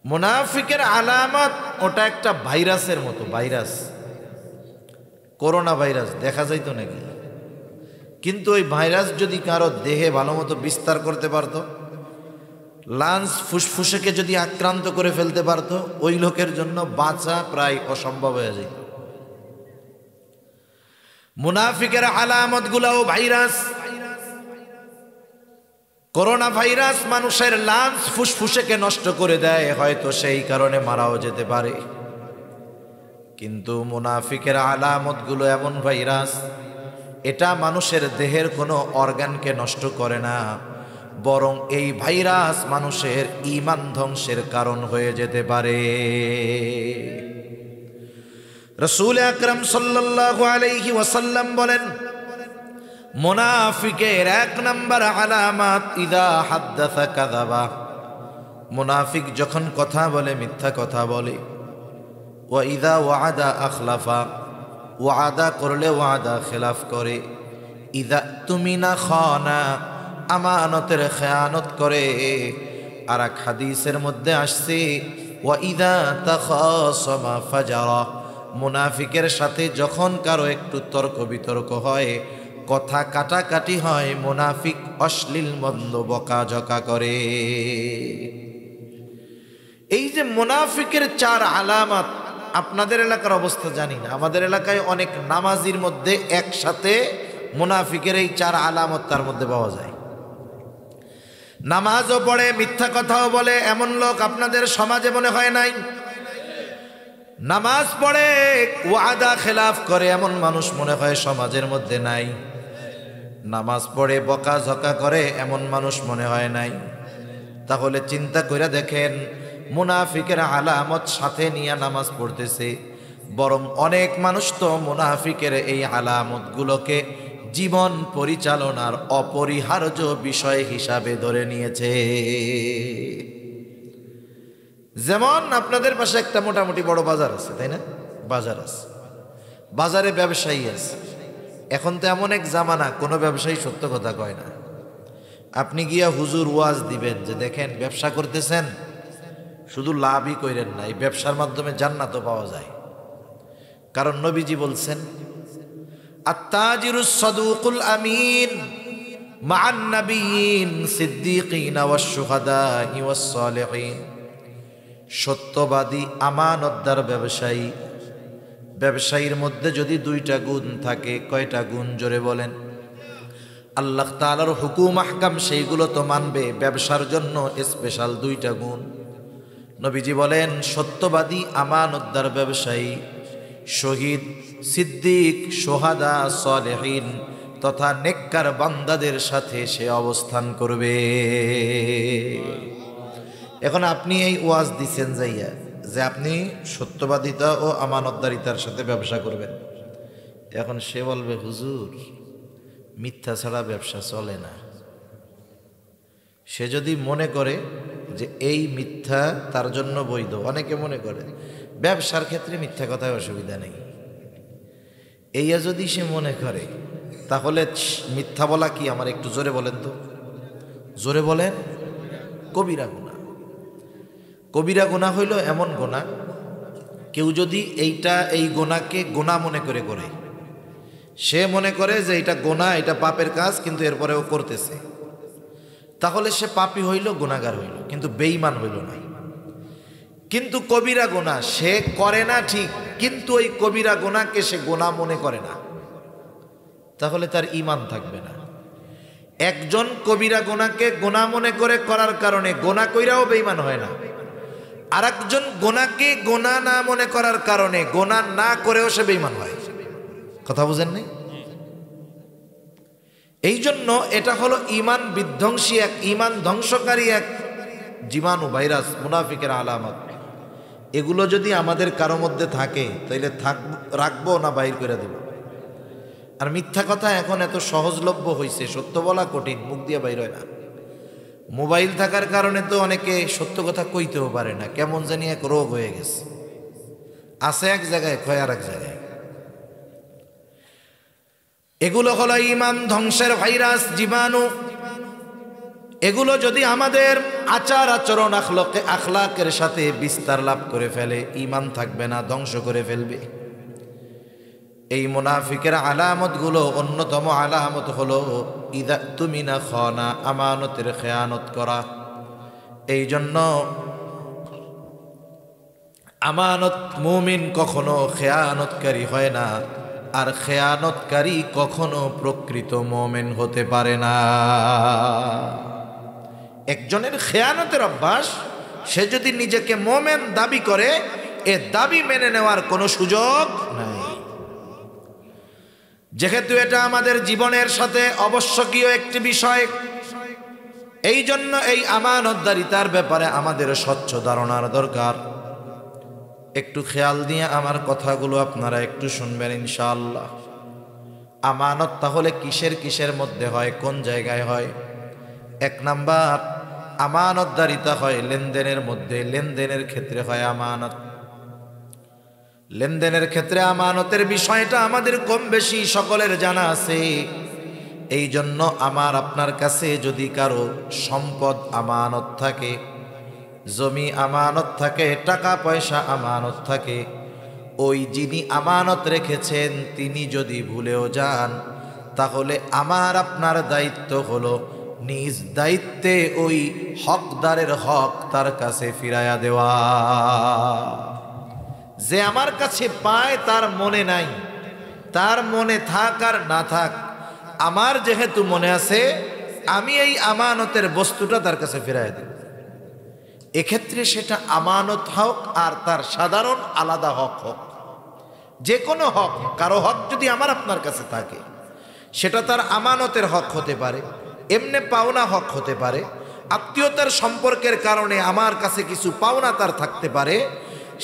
মুনাফিকের আলামত ওটা একটা ভাইরাসের মতো, ভাইরাস, করোনা ভাইরাস দেখা যাইতো নাকি? কিন্তু ওই ভাইরাস যদি কারো দেহে ভালো মতো বিস্তার করতে পারতো, লাংস ফুসফুসেকে যদি আক্রান্ত করে ফেলতে পারতো, ওই লোকের জন্য বাঁচা প্রায় অসম্ভব হয়ে যেত। মুনাফিকের আলামত গুলাও ভাইরাস। করোনা ভাইরাস মানুষের লাংস ফুসফুসেকে নষ্ট করে দেয়, হয়তো সেই কারণে মারাও যেতে পারে। কিন্তু মুনাফিকের আলামত গুলো এমন ভাইরাস, এটা মানুষের দেহের কোনো অর্গানকে নষ্ট করে না, বরং এই ভাইরাস মানুষের ঈমান ধ্বংসের কারণ হয়ে যেতে পারে। রাসূল আকরাম সাল্লাল্লাহু আলাইহি ওয়াসাল্লাম বলেন, মুনাফিকের এক নাম্বার আলামত ইদা হাদ্দাসা কাযাবা, মুনাফিক যখন কথা বলে মিথ্যা কথা বলে। ওয়া ইদা ওয়াদা আখলাফা, ওয়াদা করলে ওয়াদা খেলাফ করে। ইদা তুমিনা খানা, আমানতের খেয়ানত করে। আর এক হাদিসের মধ্যে আসছে ওয়া ইদা তাখাসামা ফাজারা, মুনাফিকের সাথে যখন কারো একটু তর্ক বিতর্ক হয়, কথা কাটাকাটি হয়, মুনাফিক অশ্লীল মন্দ বকাঝকা করে। এই যে মুনাফিকের চার আলামত, আপনাদের এলাকার অবস্থা জানি না, আমাদের এলাকায় অনেক নামাজির মধ্যে একসাথে মুনাফিকের এই চার আলামত তার মধ্যে পাওয়া যায়। নামাজও পড়ে, মিথ্যা কথাও বলে, এমন লোক আপনাদের সমাজে মনে হয় নাই? নামাজ পড়ে, ওয়াদা খেলাফ করে, এমন মানুষ মনে হয় সমাজের মধ্যে নাই? নামাজ পড়ে বকাঝকা করে, এমন মানুষ মনে হয় নাই? তাহলে চিন্তা করে দেখেন, মুনাফিকের আলামত সাথে নিয়ে নামাজ পড়তেছে, বরং অনেক মানুষ তো মুনাফিকের এই আলামতগুলোকে জীবন পরিচালনার অপরিহার্য বিষয় হিসাবে ধরে নিয়েছে। যেমন আপনাদের পাশে একটা মোটামুটি বড় বাজার আছে, তাই না? বাজার আছে, বাজারে ব্যবসায়ী আছে। এখন তো এমন এক জামানা, কোনো ব্যবসায়ী সত্য কথা কয় না। আপনি গিয়া হুজুর ওয়াজ দিবেন যে দেখেন ব্যবসা করতেছেন, শুধু লাভই কইরেন না, এই ব্যবসার মাধ্যমে জান্নাতও পাওয়া যায়। কারণ নবীজি বলছেন, আত-তাজিরুস সাদুকুল আমিন মা'আন নাবিয়্যিন সিদ্দীকিন ওয়াশ শুহাদা'i ওয়াস সালিহিন, সত্যবাদী আমানতদার ব্যবসায়ী, ব্যবসায়ীর মধ্যে যদি দুইটা গুণ থাকে, কয়টা গুণ জোরে বলেন? আল্লাহ তাআলার হুকুম আহকাম সেইগুলো তো মানবে, ব্যবসার জন্য স্পেশাল দুইটা গুণ। নবীজি বলেন, সত্যবাদী আমানতদার ব্যবসায়ী শহীদ, সিদ্দিক, সোহাদা, সালেহিন তথা নেককার বান্দাদের সাথে সে অবস্থান করবে। এখন আপনি এই ওয়াজ দিচ্ছেন যাইয়া যে আপনি সত্যবাদিতা ও আমানতদারিতার সাথে ব্যবসা করবেন। এখন সে বলবে, হুজুর মিথ্যা ছাড়া ব্যবসা চলে না। সে যদি মনে করে যে এই মিথ্যা তার জন্য বৈধ, অনেকে মনে করে ব্যবসার ক্ষেত্রে মিথ্যা কথায় অসুবিধা নেই, এইয়া যদি সে মনে করে, তাহলে মিথ্যা বলা কি? আমার একটু জোরে বলেন তো, জোরে বলেন। কবিরা গুনাহ। কবিরা গুনাহ হইল এমন গুনাহ, কেউ যদি এই গুনাহকে গুনাহ মনে করে করে, সে মনে করে যে এটা গুনাহ, এটা পাপের কাজ, কিন্তু এরপরেও করতেছে, তাহলে সে পাপী হইল, গুনাহগার হইল, কিন্তু বেঈমান হইল না। কিন্তু কবিরা গুনাহ সে করে না ঠিক, কিন্তু ওই কবিরা গুনাহকে সে গুনাহ মনে করে না, তাহলে তার ঈমান থাকবে না। একজন কবিরা গুনাহকে গুনাহ মনে করে করার কারণে গুনাহ কইরাও বেঈমান হয় না, আর একজন গুনাহকে গুনাহ না মনে করার কারণে গুনাহ না করেও সে বেঈমান হয়। কথা বুঝেন নাই? এই জন্য এটা হলো ঈমান বিধ্বংসী, এক ঈমান ধ্বংসকারী এক জীবাণু, ভাইরাস, মুনাফিকের আলামত। এগুলো যদি আমাদের কারো মধ্যে থাকে, তাইলে রাখবো না বাইর করে দেব? আর মিথ্যা কথা এখন এত সহজলভ্য হয়েছে, সত্য বলা কঠিন, মুখ দিয়ে বাইর হয় না। মোবাইল থাকার কারণে তো অনেকে সত্য কথা কইতেও পারে না, কেমন জানি এক রোগ হয়ে গেছে, আছে এক জায়গায় কয় আর এক জায়গায়। এগুলো হলো ঈমান ধ্বংসের ভাইরাস, জীবাণু। এগুলো যদি আমাদের আচার আচরণ আখলাকের সাথে বিস্তার লাভ করে ফেলে, ঈমান থাকবে না, ধ্বংস করে ফেলবে। এই মুনাফিকের আলামতগুলো অন্যতম আলামত হলো ইদা তুমিনা খানা, আমানতের খেয়ানত করা। এই জন্য আমানত, মুমিন কখনো খেয়ানতকারী হয় না, আর খেয়ানতকারী কখনো প্রকৃত মুমিন হতে পারে না। একজনের খেয়ানতের অভ্যাস, সে যদি নিজেকে মুমিন দাবি করে, এ দাবি মেনে নেওয়ার কোনো সুযোগ নাই। যেহেতু এটা আমাদের জীবনের সাথে আবশ্যকীয় একটি বিষয়, এই জন্য এই আমানতদারিতার ব্যাপারে আমাদের স্বচ্ছ ধারণার দরকার। একটু খেয়াল দিয়ে আমার কথাগুলো আপনারা একটু শুনবেন ইনশাআল্লাহ। আমানত তাহলে কিসের কিসের মধ্যে হয়, কোন জায়গায় হয়? এক নাম্বার, আমানতদারিতা হয় লেনদেনের মধ্যে, লেনদেনের ক্ষেত্রে হয় আমানত। লেনদেনের ক্ষেত্রে আমানতের বিষয়টা আমাদের কম বেশি সকলের জানা আছে। এই জন্য আমার আপনার কাছে যদি কারো সম্পদ আমানত থাকে, জমি আমানত থাকে, টাকা পয়সা আমানত থাকে, ওই যিনি আমানত রেখেছেন তিনি যদি ভুলেও যান, তাহলে আমার আপনার দায়িত্ব হলো নিজ দায়িত্বে ওই হকদারের হক তার কাছে ফিরাইয়া দেওয়া। যে আমার কাছে পায় তার মনে নাই, তার মনে থাক আর না থাক, আমার যেহেতু মনে আছে, আমি এই আমানতের বস্তুটা তার কাছে ফিরাইয়া দেব। এক্ষেত্রে সেটা আমানত হোক আর তার সাধারণ আলাদা হক হোক, যে কোনো হক, কারো হক যদি আমার আপনার কাছে থাকে, সেটা তার আমানতের হক হতে পারে, এমনি পাওনা হক হতে পারে, আত্মীয়তার সম্পর্কের কারণে আমার কাছে কিছু পাওনা তার থাকতে পারে।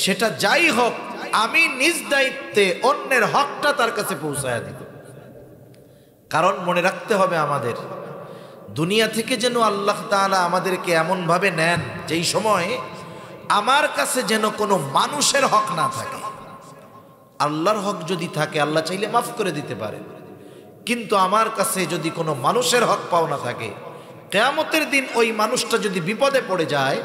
সেটা যাই হোক, আমি নিজ দায়িত্বে অন্যের হকটা তার কাছে পৌঁছায়া দিব। কারণ মনে রাখতে হবে, আমাদের দুনিয়া থেকে যেন আল্লাহ তাআলা আমাদেরকে এমনভাবে নেন যেই সময় আমার কাছে যেন কোনো মানুষের হক না থাকে। আল্লাহর হক যদি থাকে, আল্লাহ চাইলে মাফ করে দিতে পারে, কিন্তু আমার কাছে যদি কোনো মানুষের হক পাওনা থাকে, কিয়ামতের দিন ওই মানুষটা যদি বিপদে পড়ে যায়,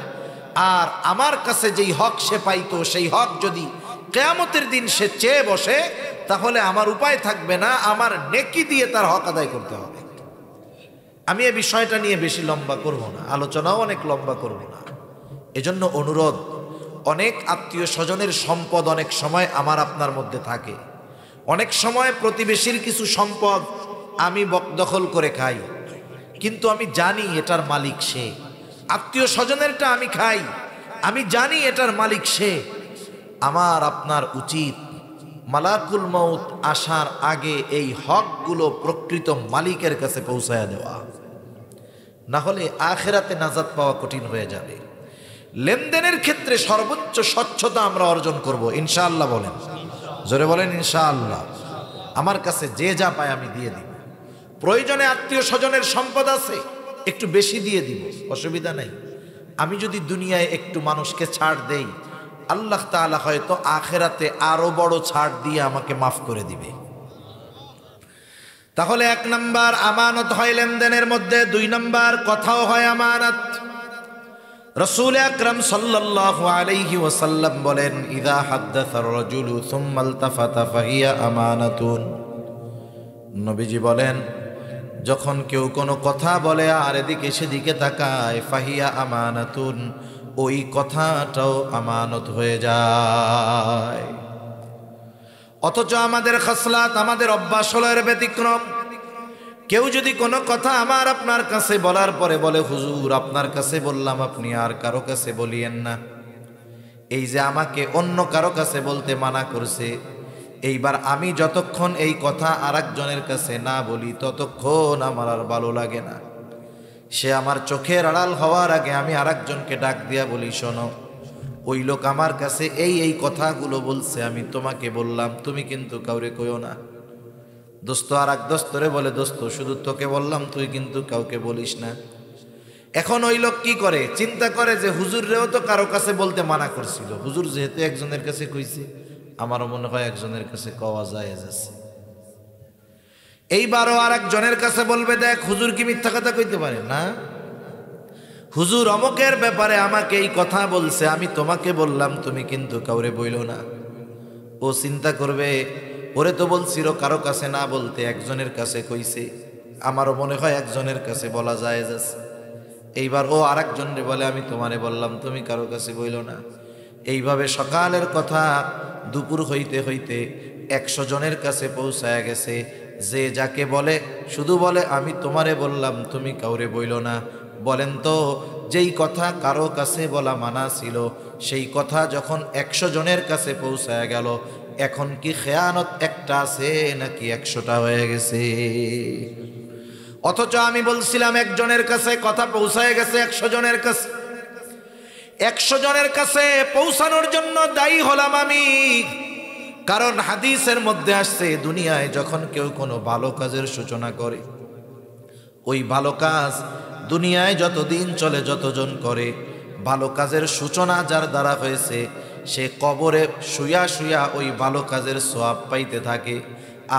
আর আমার কাছে যেই হক সে পাইতো, সেই হক যদি কিয়ামতের দিন সে চেয়ে বসে, তাহলে আমার উপায় থাকবে না, আমার নেকি দিয়ে তার হক আদায় করতে হবে। আমি এই বিষয়টা নিয়ে বেশি লম্বা করব না, আলোচনাও অনেক লম্বা করব না। এজন্য অনুরোধ, অনেক আত্মীয় স্বজনের সম্পদ অনেক সময় আমার আপনার মধ্যে থাকে, অনেক সময় প্রতিবেশীর কিছু সম্পদ আমি দখল করে খাই, কিন্তু আমি জানি এটার মালিক সে। আত্মীয় স্বজনেরটা আমি খাই, আমি জানি এটার মালিক সে। আমার আপনার উচিত মালাকুল মউত আসার আগে এই হকগুলো প্রকৃত মালিকের কাছে পৌঁছায়া দেওয়া, না হলে আখিরাতে নাজাত পাওয়া কঠিন হয়ে যাবে। লেনদেনের ক্ষেত্রে সর্বোচ্চ স্বচ্ছতা আমরা অর্জন করব ইনশাআল্লাহ। বলেন, জোরে বলেন ইনশাআল্লাহ। আমার কাছে যে যা পায় আমি দিয়ে দিব। প্রয়োজনে আত্মীয় স্বজনের সম্পদ আছে, একটু বেশি দিয়ে দিব, অসুবিধা নেই। আমি যদি দুনিয়ায় একটু মানুষকে ছাড় দেই, আল্লাহ তাআলা হয়তো আখিরাতে আরো বড় ছাড় দিয়ে আমাকে মাফ করে দিবে। তাহলে এক নাম্বার আমানত হয় লেনদেনের মধ্যে, দুই নাম্বার কথাও হয় আমানত। রাসূল আকরাম সাল্লাল্লাহু আলাইহি ওয়াসাল্লাম বলেন, ইযা হাদ্দাসা আর-রাজুলু সুম্মা ইলতাফাতা ফাহিয়া আমানাতুন। নবীজি বলেন, যখন কেউ কোনো কথা বলে আর এদিকে সেদিকে তাকায়, ফাহিয়া আমানাতুন, ওই কথাটাও আমানত হয়ে যায়। অথচ আমাদের খাসলাত, আমাদের অভ্যাস হলো এর ব্যতিক্রম। কেউ যদি কোনো কথা আমার আপনার কাছে বলার পরে বলে, হুজুর আপনার কাছে বললাম, আপনি আর কারো কাছে বলিয়েন না। এই যে আমাকে অন্য কারো কাছে বলতে মানা করছে, এইবার আমি যতক্ষণ এই কথা আরেকজনের কাছে না বলি, ততক্ষণ আমার আর ভালো লাগে না। সে আমার চোখের আড়াল হওয়ার আগে আমি আরেকজনকে ডাক দিয়া বলি, শোনো, ওই লোক আমার কাছে এই কথাগুলো বলছে, আমি তোমাকে বললাম, তুমি কিন্তু কাউরে কইও না। দোস্ত আর এক দোস্তরে বলে, দোস্ত শুধু তোকে বললাম, তুই কিন্তু কাউকে বলিস না। এখন ওই লোক কি করে, চিন্তা করে যে হুজুররেও তো কারো কাছে বলতে মানা করছিল, হুজুর যেহেতু একজনের কাছে কইছে, আমারও মনে হয় একজনের কাছে কওয়া জায়েজ আছে। এইবারও আর একজনের কাছে বলবে, দেখ হুজুর কি মিথ্যা কথা কইতে পারে না, হুজুর অমকের ব্যাপারে আমাকে এই কথা বলছে, আমি তোমাকে বললাম, তুমি কিন্তু কাউরে বইল না। ও চিন্তা করবে, ওরে তো বলছিল কারো কাছে না বলতে, একজনের কাছে কইছে, আমারও মনে হয় একজনের কাছে বলা জায়েজ আছে। এইবার ও আর একজনরে বলে, আমি তোমারে বললাম, তুমি কারো কাছে বইল না। এইভাবে সকালের কথা দুপুর হইতে হইতে 100 জনের কাছে পৌঁছায় গেছে। যে যাকে বলে শুধু বলে, আমি তোমারে বললাম, তুমি কাউরে বইল না। বলেন তো, যেই কথা কারো কাছে বলা মানা ছিল, সেই কথা যখন 100 জনের কাছে পৌঁছায় গেল, এখন কি খেয়ানত একটা আছে নাকি 100টা হয়ে গেছে? অথচ আমি বলছিলাম একজনের কাছে কথা পৌঁছায় গেছে 100 জনের কাছে। 100 জনের কাছে পৌঁছানোর জন্য দায়ী হলাম আমি। কারণ হাদিসের মধ্যে আসছে, দুনিয়ায় যখন কেউ কোনো ভালো কাজের সূচনা করে, ওই ভালো কাজ দুনিয়ায় যতদিন চলে, যতজন করে, ভালো কাজের সূচনা যার দ্বারা হয়েছে, সে কবরে শুয়া শুয়া ওই ভালো কাজের সওয়াব পাইতে থাকে।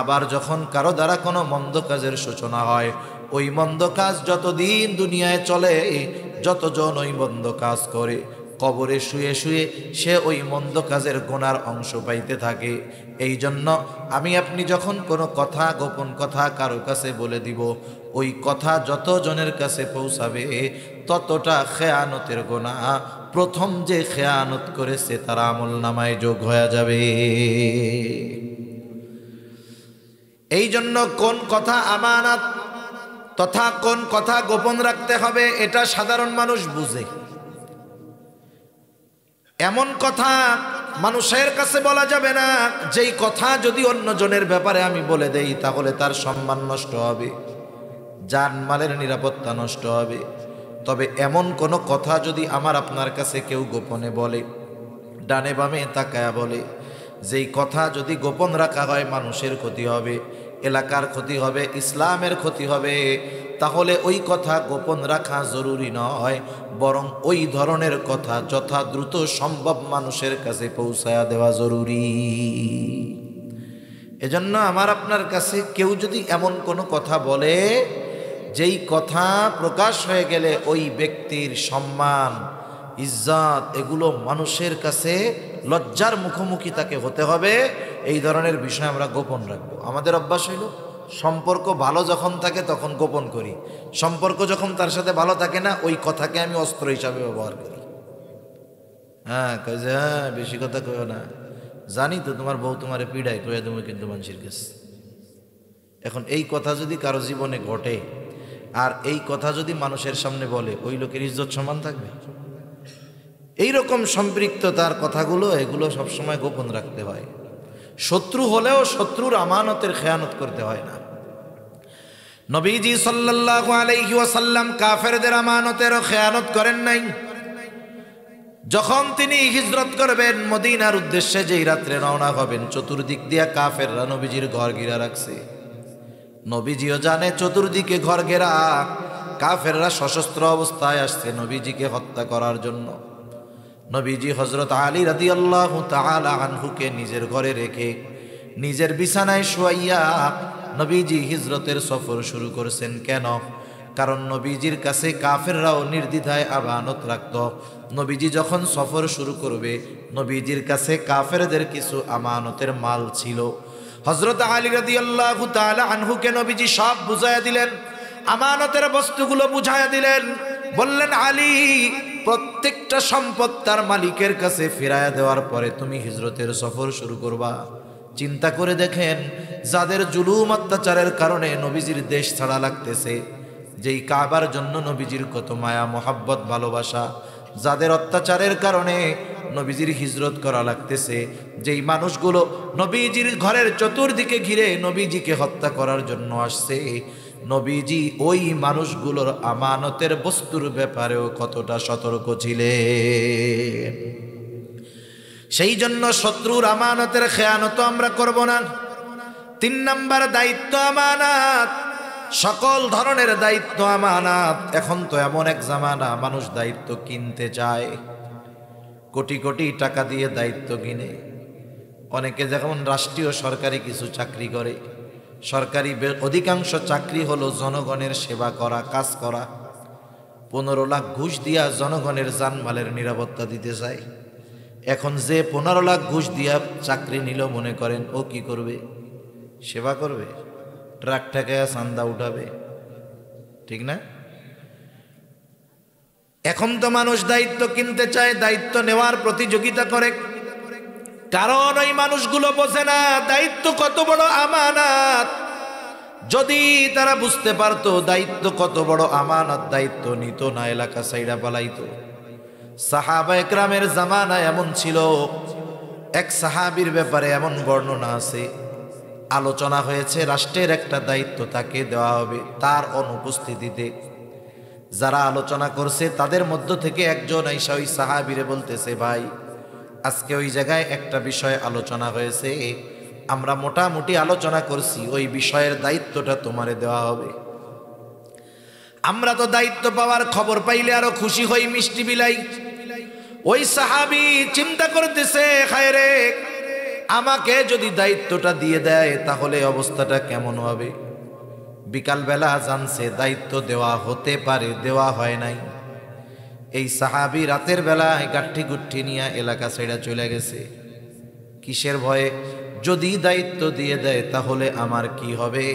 আবার যখন কারো দ্বারা কোনো মন্দ কাজের সূচনা হয়, ওই মন্দ কাজ যতদিন দুনিয়ায় চলে, যতজন ওই মন্দ কাজ করে, কবরে শুয়ে শুয়ে সে ওই মন্দ কাজের গুনার অংশ পাইতে থাকে। এই জন্য আমি আপনি যখন কোনো কথা, গোপন কথা কারো কাছে বলে দিব, ওই কথা যত জনের কাছে পৌঁছাবে, ততটা খেয়ানতের গুনাহ প্রথম যে খেয়ানত করেছে তার আমল নামায় যোগ হয়ে যাবে। এই জন্য কোন কথা আমানত তথা কোন কথা গোপন রাখতে হবে, এটা সাধারণ মানুষ বুঝে। এমন কথা মানুষের কাছে বলা যাবে না, যেই কথা যদি অন্যজনের ব্যাপারে আমি বলে দেই, তাহলে তার সম্মান নষ্ট হবে, জানমালের নিরাপত্তা নষ্ট হবে। তবে এমন কোনো কথা যদি আমার আপনার কাছে কেউ গোপনে বলে, ডানে বামে তাকায়া বলে, যেই কথা যদি গোপন রাখা হয়, মানুষের ক্ষতি হবে, এলাকার ক্ষতি হবে, ইসলামের ক্ষতি হবে, তাহলে ওই কথা গোপন রাখা জরুরি নয়, বরং ওই ধরনের কথা যথা দ্রুত সম্ভব মানুষের কাছে পৌঁছায়া দেওয়া জরুরি। এজন্য আমার আপনার কাছে কেউ যদি এমন কোনো কথা বলে, যেই কথা প্রকাশ হয়ে গেলে ওই ব্যক্তির সম্মান, ইজ্জত, এগুলো মানুষের কাছে লজ্জার মুখোমুখি তাকে হতে হবে, এই ধরনের বিষয় আমরা গোপন রাখবো। আমাদের অভ্যাস হইল, সম্পর্ক ভালো যখন থাকে তখন গোপন করি, সম্পর্ক যখন তার সাথে ভালো থাকে না, ওই কথাকে আমি অস্ত্র হিসাবে ব্যবহার করি। হ্যাঁ কই যে, হ্যাঁ বেশি কথা কইও না, জানি তো তোমার বউ তোমারে পিড়ায়, কইয়া তুমি কিন্তু মানুষের কাছে। এখন এই কথা যদি কারো জীবনে ঘটে, আর এই কথা যদি মানুষের সামনে বলে, ওই লোকের ইজ্জত সমান থাকবে? এইরকম সম্পৃক্ততার কথাগুলো, এগুলো সবসময় গোপন রাখতে হয়। শত্রু হলেও শত্রুর আমানতের খেয়ানত করতে হয় না। নবীজি সাল্লাল্লাহু আলাইহি ওয়াসাল্লাম কাফেরদের আমানতেরও খেয়ানত করেন নাই। যখন তিনি হিজরত করবেন মদিনার উদ্দেশ্যে, যেই রাত্রে রওনা হবেন, চতুর্দিক দিয়া কাফেররা নবীজির ঘর ঘিরা রাখছে। নবীজিও জানে চতুর্দিকে ঘর ঘেরা, কাফেররা সশস্ত্র অবস্থায় আসছে নবীজিকে হত্যা করার জন্য। নবীজি হযরত আলী রাদিয়াল্লাহু তাআলা আনহুকে নিজের ঘরে রেখে, নিজের বিছানায় শুয়াইয়া নবীজি হিজরতের সফর শুরু করেছেন। কেন? কারণ নবীজির কাছে কাফেররাও নির্দ্বিধায় আমানত রাখত। নবীজি যখন সফর শুরু করবে, নবীজির কাছে কাফেরদের কিছু আমানতের মাল ছিল। হযরত আলী রাদিয়াল্লাহু তাআলা আনহুকে নবীজি সব বুঝাইয়া দিলেন, আমানতের বস্তুগুলো বুঝাইয়া দিলেন। বললেন, আলী, প্রত্যেকটা সম্পদ তার মালিকের কাছে ফিরাইয়া দেওয়ার পরে তুমি হিজরতের সফর শুরু করবা। চিন্তা করে দেখেন, যাদের জুলুম অত্যাচারের কারণে নবীজির দেশ ছাড়া লাগতেছে, যেই কাবার জন্য নবীজির কত মায়া মোহাব্বত ভালোবাসা, যাদের অত্যাচারের কারণে নবীজির হিজরত করা লাগতেছে, যেই মানুষগুলো নবীজির ঘরের চতুর্দিকে ঘিরে নবীজিকে হত্যা করার জন্য আসছে, নবীজি ওই মানুষগুলোর আমানতের বস্তুর ব্যাপারেও কতটা সতর্ক ছিলেন। সেই জন্য শত্রুর আমানতের খেয়ানত আমরা করব না। 3 নাম্বার দায়িত্ব আমানত। সকল ধরনের দায়িত্ব আমানত। এখন তো এমন এক জামানা, মানুষ দায়িত্ব কিনতে চায়, কোটি কোটি টাকা দিয়ে দায়িত্ব কিনে। অনেকে যেমন রাষ্ট্রীয় সরকারি কিছু চাকরি করে, সরকারি অধিকাংশ চাকরি হলো জনগণের সেবা করা, কাজ করা। 15 লাখ ঘুষ দিয়া জনগণের জানমালের নিরাপত্তা দিতে চায়। এখন যে 15 লাখ ঘুষ দিয়া চাকরি নিল, মনে করেন ও কি করবে? সেবা করবে, ট্রাক ঠেকায়া চান্দা উঠাবে, ঠিক না? এখন তো মানুষ দায়িত্ব কিনতে চায়, দায়িত্ব নেওয়ার প্রতিযোগিতা করে। কারণ ওই মানুষগুলো বোঝে না দায়িত্ব কত বড় আমানত। যদি তারা বুঝতে পারতো দায়িত্ব কত বড় আমানত, দায়িত্ব নিত না, এলাকা সাইডা পালাইতো। সাহাবা একরামের জামানায় এমন ছিল। এক সাহাবীর ব্যাপারে এমন বর্ণনা আছে, আলোচনা হয়েছে রাষ্ট্রের একটা দায়িত্ব তাকে দেওয়া হবে, তার অনুপস্থিতিতে যারা আলোচনা করছে তাদের মধ্য থেকে একজন আইসা ওই সাহাবীরে বলতেছে, ভাই আজকে ওই জায়গায় একটা বিষয় আলোচনা হয়েছে, আমরা মোটামুটি আলোচনা করছি, ওই বিষয়ের দায়িত্বটা তোমারে দেওয়া হবে। আমরা তো দায়িত্ব পাওয়ার খবর পাইলে আরো খুশি হই, মিষ্টি বিলাই। ওই সাহাবী চিন্তা করতেছে, হায়রে আমাকে যদি দায়িত্বটা দিয়ে দেয় তাহলে অবস্থাটা কেমন হবে। বিকালবেলা জানছে দায়িত্ব দেওয়া হতে পারে, দেওয়া হয় নাই। এই সাহাবী রাতের বেলায় গাঠি গুঠি নিয়ে এলাকা ছেড়ে চলে গেছে। কিসের ভয়ে? যদি দায়িত্ব দিয়ে দেয় তাহলে আমার কি হবে।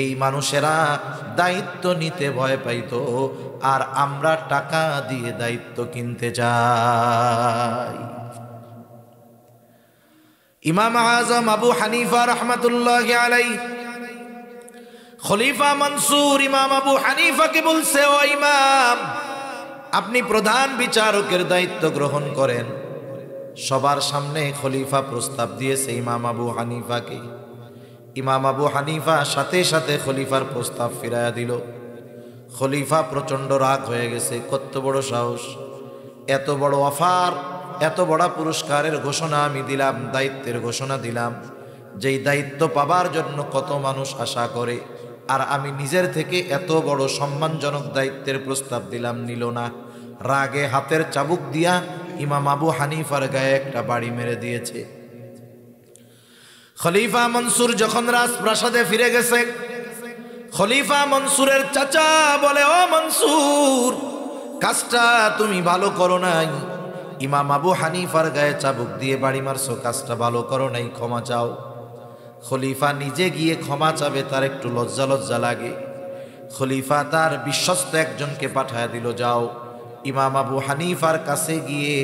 এই মানুষেরা দায়িত্ব নিতে ভয় পাইতো, আর আমরা টাকা দিয়ে দায়িত্ব কিনতে চাই। ইমাম আজম আবু হানিফা রহমাতুল্লাহি আলাইহি, খলিফা মনসুর ইমাম আবু হানিফাকে বলছে, ও ইমাম, আপনি প্রধান বিচারকের দায়িত্ব গ্রহণ করেন। সবার সামনে খলিফা প্রস্তাব দিয়েছে ইমাম আবু হানিফাকে। ইমাম আবু হানিফা সাথে সাথে খলিফার প্রস্তাব ফিরাইয়া দিল। খলিফা প্রচণ্ড রাগ হয়ে গেছে, কত বড় সাহস, এত বড় অফার, এত বড় পুরস্কারের ঘোষণা আমি দিলাম, দায়িত্বের ঘোষণা দিলাম, যেই দায়িত্ব পাবার জন্য কত মানুষ আশা করে, আর আমি নিজের থেকে এত বড় সম্মানজনক দায়িত্বের প্রস্তাব দিলাম, নিল না। রাগে হাতের চাবুক দিয়া ইমাম আবু হানিফার গায়ে একটা বাড়ি মেরে দিয়েছে। খলিফা মনসুর যখন রাজপ্রাসাদে ফিরে গেছে, খলিফা মনসুরের চাচা বলে, ও মনসুর, কাজটা তুমি ভালো করো নাই। ইমাম আবু হানিফার গায়ে চাবুক দিয়ে বাড়ি মারছো, কাজটা ভালো করো নাই, ক্ষমা চাও। খলিফা নিজে গিয়ে ক্ষমা চাবে, তার একটু লজ্জা লজ্জা লাগে। খলিফা তার বিশ্বস্ত একজনকে পাঠায় দিল, যাও ইমাম আবু হানিফার কাছে গিয়ে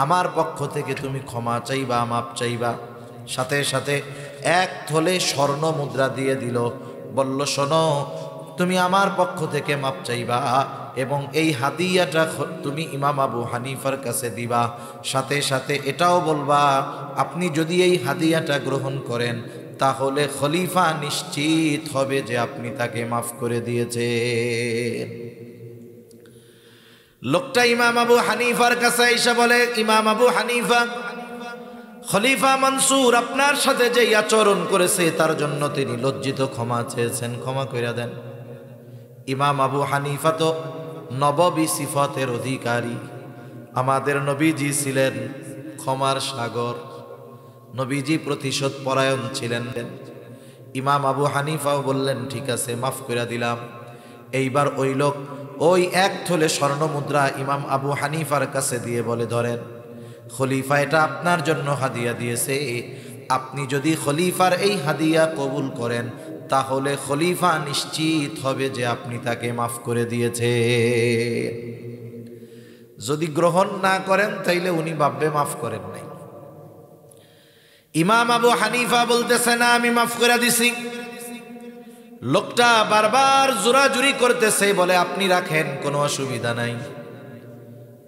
আমার পক্ষ থেকে তুমি ক্ষমা চাইবা, মাপ চাইবা। সাথে সাথে 1 থলে স্বর্ণ মুদ্রা দিয়ে দিল, বলল, শোনো, তুমি আমার পক্ষ থেকে মাপ চাইবা এবং এই হাদিয়াটা তুমি ইমাম আবু হানিফার কাছে দিবা। সাথে সাথে এটাও বলবা, আপনি যদি এই হাদিয়াটা গ্রহণ করেন তাহলে খলিফা নিশ্চিত হবে যে আপনি তাকে মাফ করে দিয়েছেন। লোকটা ইমাম আবু হানিফার কাছে এসে বলে, ইমাম আবু হানিফা, খলিফা মনসুর আপনার সাথে যে আচরণ করেছে তার জন্য তিনি লজ্জিত, ক্ষমা চেয়েছেন, ক্ষমা করে দেন। ইমাম আবু হানিফা তো নববী সিফতের অধিকারী। আমাদের নবীজি ছিলেন ক্ষমার সাগর, নবীজি প্রতিশোধ পরায়ণ ছিলেন। ইমাম আবু হানিফাও বললেন, ঠিক আছে, মাফ করে দিলাম। এইবার ওই লোক ওই 1 থলে স্বর্ণ মুদ্রা ইমাম আবু হানিফার কাছে দিয়ে বলে, ধরেন, খলিফা এটা আপনার জন্য হাদিয়া দিয়েছে, আপনি যদি খলিফার এই হাদিয়া কবুল করেন তাহলে খলিফা নিশ্চিত হবে যে আপনি তাকে মাফ করে দিয়েছে। যদি গ্রহণ না করেন তাইলে উনি ভাববে মাফ করেন নাই। ইমাম আবু হানিফা বলতেছে, না, আমি মাফ করে দিছি। লোকটা বারবার জোরাজুরি করতেছে, বলে, আপনি রাখেন, কোনো অসুবিধা নাই।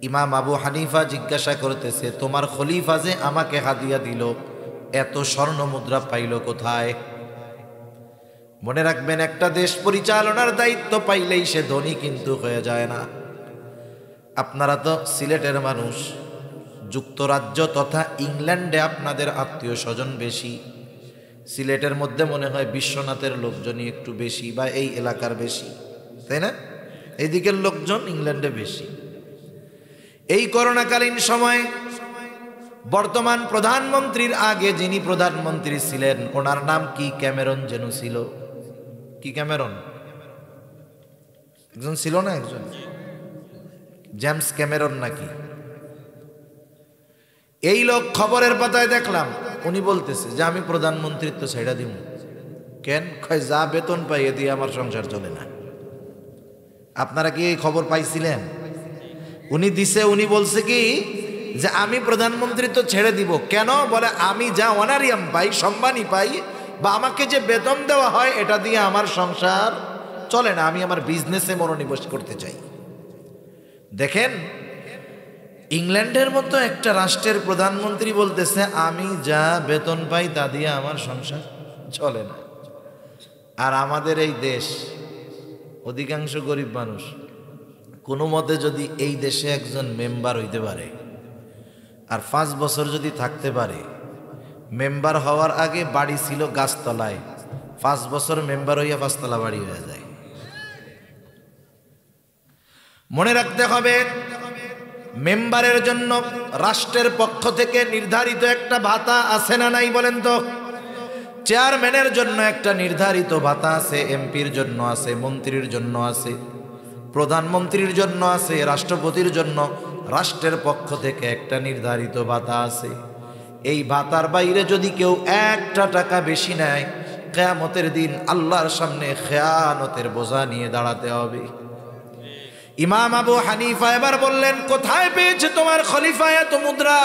ইমাম আবু হানিফা জিজ্ঞাসা করতেছে, তোমার খলিফা যে আমাকে হাদিয়া দিল, এত স্বর্ণ মুদ্রা পাইল কোথায়? মনে রাখবেন, একটা দেশ পরিচালনার দায়িত্ব পাইলেই সে ধনী কিন্তু হয়ে যায় না। আপনারা তো সিলেটের মানুষ, যুক্তরাজ্য তথা ইংল্যান্ডে আপনাদের আত্মীয় স্বজন বেশি। সিলেটের মধ্যে মনে হয় বিশ্বনাথের লোকজনই একটু বেশি, বা এই এলাকার বেশি, তাই না? এইদিকের লোকজন ইংল্যান্ডে বেশি। এই করোনাকালীন সময়ে বর্তমান প্রধানমন্ত্রীর আগে যিনি প্রধানমন্ত্রী ছিলেন, ওনার নাম কি ক্যামেরন যেন ছিল। কি ক্যামেরন? একজন ছিল না, একজন জেমস ক্যামেরন নাকি। এই লোক খবরের পাতায় দেখলাম উনি বলতেছে যে আমি প্রধানমন্ত্রিত্ব ছেড়ে দিব। কেন? কয় যা বেতন পাই এ দিয়ে আমার সংসার চলে না। আপনারা কি এই খবর পাইছিলেন? উনি দিছে, উনি বলছে কি যে আমি প্রধানমন্ত্রিত্ব ছেড়ে দিব। কেন? বলে আমি যা অনারিয়াম পাই, সম্মানই পাই, বা আমাকে যে বেতন দেওয়া হয় এটা দিয়ে আমার সংসার চলে না, আমি আমার বিজনেসে মনোনিবেশ করতে চাই। দেখেন, ইংল্যান্ডের মতো একটা রাষ্ট্রের প্রধানমন্ত্রী বলতেছে আমি যা বেতন পাই তা দিয়ে আমার সংসার চলে না। আর আমাদের এই দেশ, অধিকাংশ গরিব মানুষ, কোনো মতে যদি এই দেশে একজন মেম্বার হইতে পারে আর 5 বছর যদি থাকতে পারে, মেম্বার হওয়ার আগে বাড়ি ছিল গাছতলায়, 5 বছর মেম্বার হইয়া 5 তলা বাড়ি হয়ে যায়। মনে রাখতে হবে, মেম্বারের জন্য রাষ্ট্রের পক্ষ থেকে নির্ধারিত একটা ভাতা আছে না নাই বলেন তো? চেয়ারম্যানের জন্য একটা নির্ধারিত ভাতা আছে, এমপির জন্য আছে, মন্ত্রীর জন্য আছে, প্রধানমন্ত্রীর জন্য আছে, রাষ্ট্রপতির জন্য রাষ্ট্রের পক্ষ থেকে একটা নির্ধারিত ভাতা আছে। এই ভাতার বাইরে যদি কেউ 1 টাকা বেশি নেয়, কিয়ামতের দিন আল্লাহর সামনে খেয়ানতের বোঝা নিয়ে দাঁড়াতে হবে। ইমাম আবু হানিফা এবার বললেন, কোথায় পেয়েছে তোমার খলিফা এত মুদ্রা?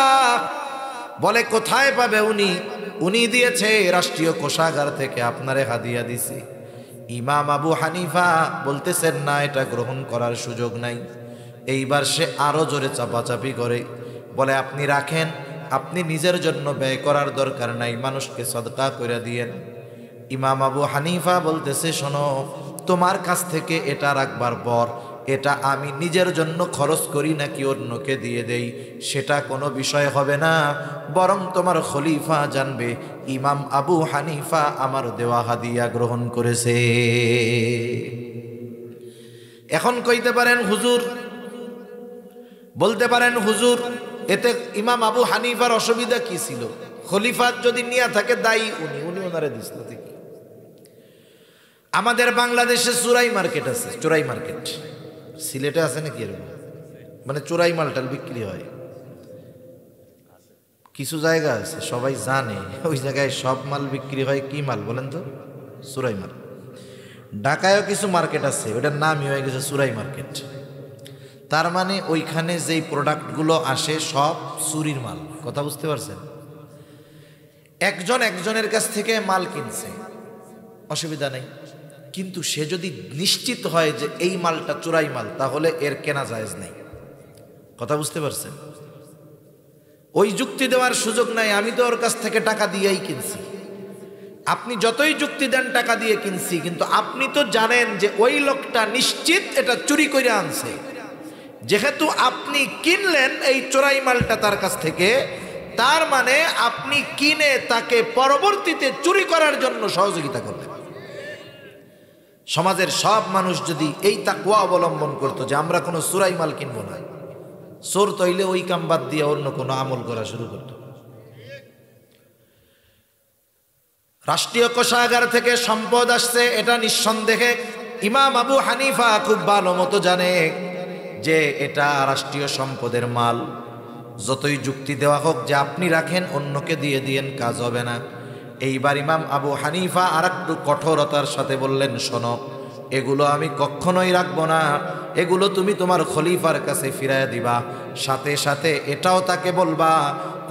বলে কোথায় পাবে উনি দিয়েছে রাষ্ট্রীয় কোষাগার থেকে, আপনারে হাদিয়া দিছে। ইমাম আবু হানিফা বলতেছেন না, এটা গ্রহণ করার সুযোগ নাই। এইবার সে আরো জোরে চাপাচাপি করে, বলে আপনি রাখেন, আপনি নিজের জন্য ব্যয় করার দরকার নাই, মানুষকে সদকা করে দিয়েন। ইমাম আবু হানিফা বলতেছে, শোনো, তোমার কাছ থেকে এটা রাখবার পর এটা আমি নিজের জন্য খরচ করি নাকি অন্যকে দিয়ে দেই সেটা কোনো বিষয় হবে না, বরং তোমার খলিফা জানবে ইমাম আবু হানিফা আমার দেওয়া হাদিয়া গ্রহণ করেছে। এখন কইতে পারেন হুজুর, বলতে পারেন হুজুর, এতে ইমাম আবু হানিফার অসুবিধা কি ছিল? খলিফা যদি নিয়ে থাকে দায়ী উনি ওনারে দিছিল থেকে। আমাদের বাংলাদেশে চোরাই মার্কেট আছে, চোরাই মার্কেট। সিলেটে আছে নাকি এরকম? মানে চোরাই মালটাল বিক্রি হয় কিছু জায়গা আছে, সবাই জানে ওই জায়গায় সব মাল বিক্রি হয়। কি মাল বলেন তো? চোরাই মাল। ঢাকায়ও কিছু মার্কেট আছে, ওটার নামই হয়ে গেছে চোরাই মার্কেট। তার মানে ওইখানে যেই প্রোডাক্টগুলো আসে সব চুরির মাল। কথা বুঝতে পারছেন? একজন একজনের কাছ থেকে মাল কিনছে, অসুবিধা নেই, কিন্তু সে যদি নিশ্চিত হয় যে এই মালটা চোরাই মাল, তাহলে এর কেনা জায়েজ নেই। কথা বুঝতে পারছেন? ওই যুক্তি দেওয়ার সুযোগ নাই, আমি তো ওর কাছ থেকে টাকা দিয়েই কিনছি। আপনি যতই যুক্তি দেন টাকা দিয়ে কিনছি, কিন্তু আপনি তো জানেন যে ওই লোকটা নিশ্চিত এটা চুরি করে আনছে। যেহেতু আপনি কিনলেন এই চোরাই মালটা তার কাছ থেকে, তার মানে আপনি কিনে তাকে পরবর্তীতে চুরি করার জন্য সহযোগিতা করলেন। সমাজের সব মানুষ যদি এই তাকওয়া অবলম্বন করতো যে আমরা কোনো চোরাই মাল কিনবো না, চোর তৈলে ওই কাম বাদ দিয়ে অন্য কোনো আমল করা শুরু করত। রাষ্ট্রীয় কোষাগার থেকে সম্পদ আসছে, এটা নিঃসন্দেহে ইমাম আবু হানিফা খুব ভালো মতো জানে যে এটা রাষ্ট্রীয় সম্পদের মাল। যতই যুক্তি দেওয়া হোক যে আপনি রাখেন অন্যকে দিয়ে দিয়েন, কাজ হবে না। এইবার ইমাম আবু হানিফা আর একটু কঠোরতার সাথে বললেন, শোনো, এগুলো আমি কখনোই রাখবো না, এগুলো তুমি তোমার খলিফার কাছে ফিরাইয়া দিবা। সাথে সাথে এটাও তাকে বলবা,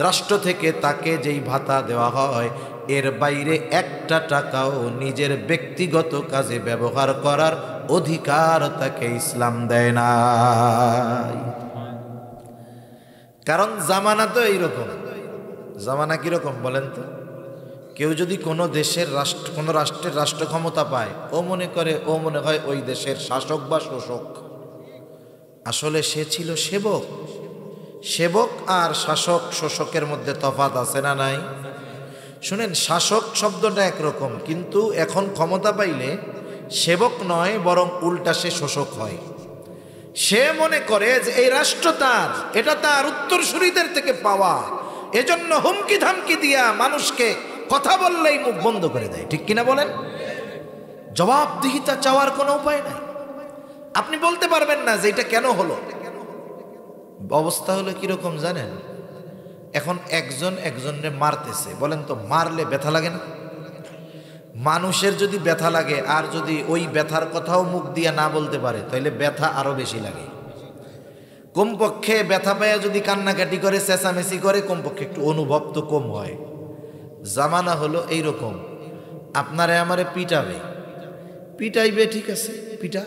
রাষ্ট্র থেকে তাকে যেই ভাতা দেওয়া হয় এর বাইরে 1 টাকাও নিজের ব্যক্তিগত কাজে ব্যবহার করার অধিকার তাকে ইসলাম দেয় না। কারণ জামানা তো এইরকম। জামানা কিরকম বলেন তো? কেউ যদি কোনো দেশের কোনো রাষ্ট্রের রাষ্ট্র ক্ষমতা পায়, ও মনে হয় ওই দেশের শাসক বা শোষক। আসলে সে ছিল সেবক। সেবক আর শাসক শোষকের মধ্যে তফাৎ আছে না নাই? শুনেন, শাসক শব্দটা একরকম, কিন্তু এখন ক্ষমতা পাইলে সেবক নয়, বরং উল্টা সে শোষক হয়। সে মনে করে যে এই রাষ্ট্র তার, এটা তার উত্তরসূরিদের থেকে পাওয়া, এজন্য হুমকি ধামকি দিয়া মানুষকে কথা বললেই মুখ বন্ধ করে দেয়। ঠিক কিনা বলেন? জবাবদিহিতা চাওয়ার কোনো উপায় নাই। আপনি বলতে পারবেন না যে এটা কেন হলো। অবস্থা হলো কিরকম জানেন? এখন একজন একজনকে মারতেছে, বলেন তো মারলে ব্যথা লাগে না? মানুষের যদি ব্যথা লাগে আর যদি ওই ব্যথার কথাও মুখ দিয়ে না বলতে পারে, তাহলে ব্যথা আরো বেশি লাগে। কমপক্ষে ব্যথা পায়া যদি কান্নাকাটি করে, চেঁচামেচি করে, কমপক্ষে একটু অনুভব তো কম হয়। জামানা হলো এইরকম, আপনারে আমারে পিটাইবে, ঠিক আছে পিটা,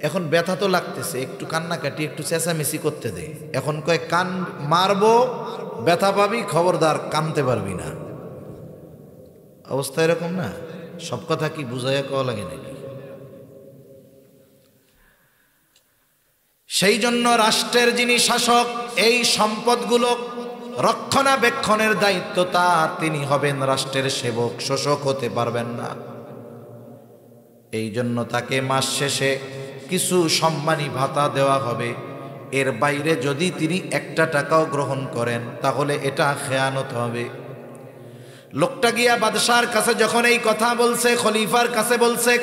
এখন ব্যথা তো লাগতেছে, একটু কান্নাকাটি একটু চেঁচামেচি করতে দে। এখন কয় কান মারবো, ব্যথা পাবি, খবরদার কানতে পারবি না। অবস্থা এরকম না? সব কথা কি বুঝাইয়া কওয়া লাগে নাকি? সেই জন্য রাষ্ট্রের যিনি শাসক, এই সম্পদগুলো রক্ষণাবেক্ষণের দায়িত্ব তার, তিনি হবেন রাষ্ট্রের সেবক, শোষক হতে পারবেন না। এই জন্য তাকে মাস শেষে কিছু সম্মানী ভাতা দেওয়া হবে। এর বাইরে যদি তিনি একটা টাকাও গ্রহণ করেন, তাহলে এটা খেয়ানত হবে। লোকটা গিয়া বাদশার কাছে যখন এই কথা বলছে, খলিফার কাছে বলছে,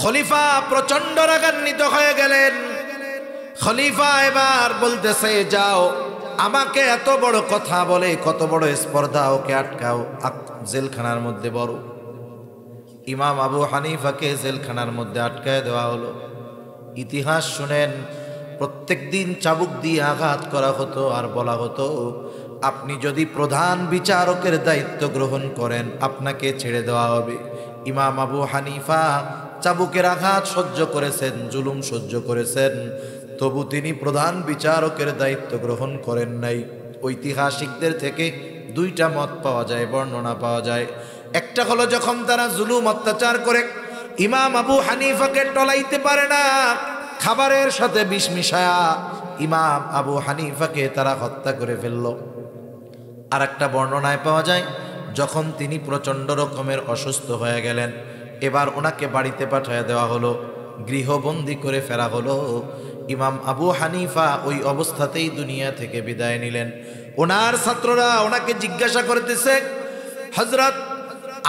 খলিফা প্রচন্ড রাগান্বিত হয়ে গেলেন। খলিফা এবার বলতেছে, যাও, আমাকে এত বড় কথা বলে, কত বড় স্পর্ধা, ওকে আটকাও, জেলখানার মধ্যে বড়। ইমাম আবু হানিফাকে জেলখানার মধ্যে আটকায় দেওয়া হলো। ইতিহাস শুনেন, প্রত্যেক দিন চাবুক দিয়ে আঘাত করা হতো, আর বলা হতো, আপনি যদি প্রধান বিচারকের দায়িত্ব গ্রহণ করেন, আপনাকে ছেড়ে দেওয়া হবে। ইমাম আবু হানিফা চাবুকের আঘাত সহ্য করেছেন, জুলুম সহ্য করেছেন, তবু তিনি প্রধান বিচারকের দায়িত্ব গ্রহণ করেন নাই। ঐতিহাসিকদের থেকে দুইটা মত পাওয়া যায়, বর্ণনা পাওয়া যায়। একটা হলো, যখন তারা জুলুম অত্যাচার করে ইমাম আবু হানিফাকে টলাইতে পারে না, খাবারের সাথে বিষ মিশায়া ইমাম আবু হানিফাকে তারা হত্যা করে ফেলল। আর একটা বর্ণনায় পাওয়া যায়, যখন তিনি প্রচণ্ড রকমের অসুস্থ হয়ে গেলেন, এবার ওনাকে বাড়িতে পাঠিয়ে দেওয়া হলো, গৃহবন্দী করে ফেরা হলো। ইমাম আবু হানিফা ওই অবস্থাতেই দুনিয়া থেকে বিদায় নিলেন। ওনার ছাত্ররা ওনাকে জিজ্ঞাসা করতেছে, হযরত,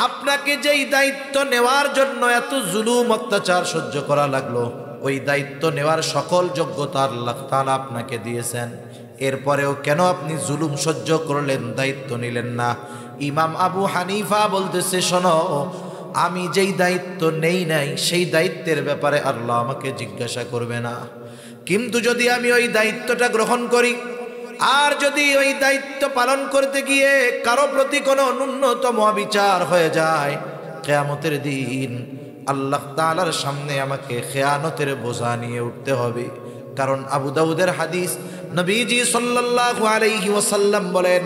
আপনাকে যেই দায়িত্ব নেওয়ার জন্য এত জুলুম অত্যাচার সহ্য করা লাগলো, ওই দায়িত্ব নেওয়ার সকল যোগ্যতা আল্লাহ তাআলা আপনাকে দিয়েছেন, এরপরেও কেন আপনি জুলুম সহ্য করলেন, দায়িত্ব নিলেন না? ইমাম আবু হানিফা বলতেছে, শোনো, আমি যেই দায়িত্ব নেই নাই, সেই দায়িত্বের ব্যাপারে আল্লাহ আমাকে জিজ্ঞাসা করবে না। কিন্তু যদি আমি ওই দায়িত্বটা গ্রহণ করি, আর যদি ওই দায়িত্ব পালন করতে গিয়ে কারো প্রতি কোনো ন্যূনতম অবিচার হয়ে যায়, কিয়ামতের দিন আল্লাহ তাআলার সামনে আমাকে খেয়ানতের বোঝা নিয়ে উঠতে হবে। কারণ আবু দাউদের হাদিস, নবীজি সাল্লাল্লাহু আলাইহি ওয়াসাল্লাম বলেন,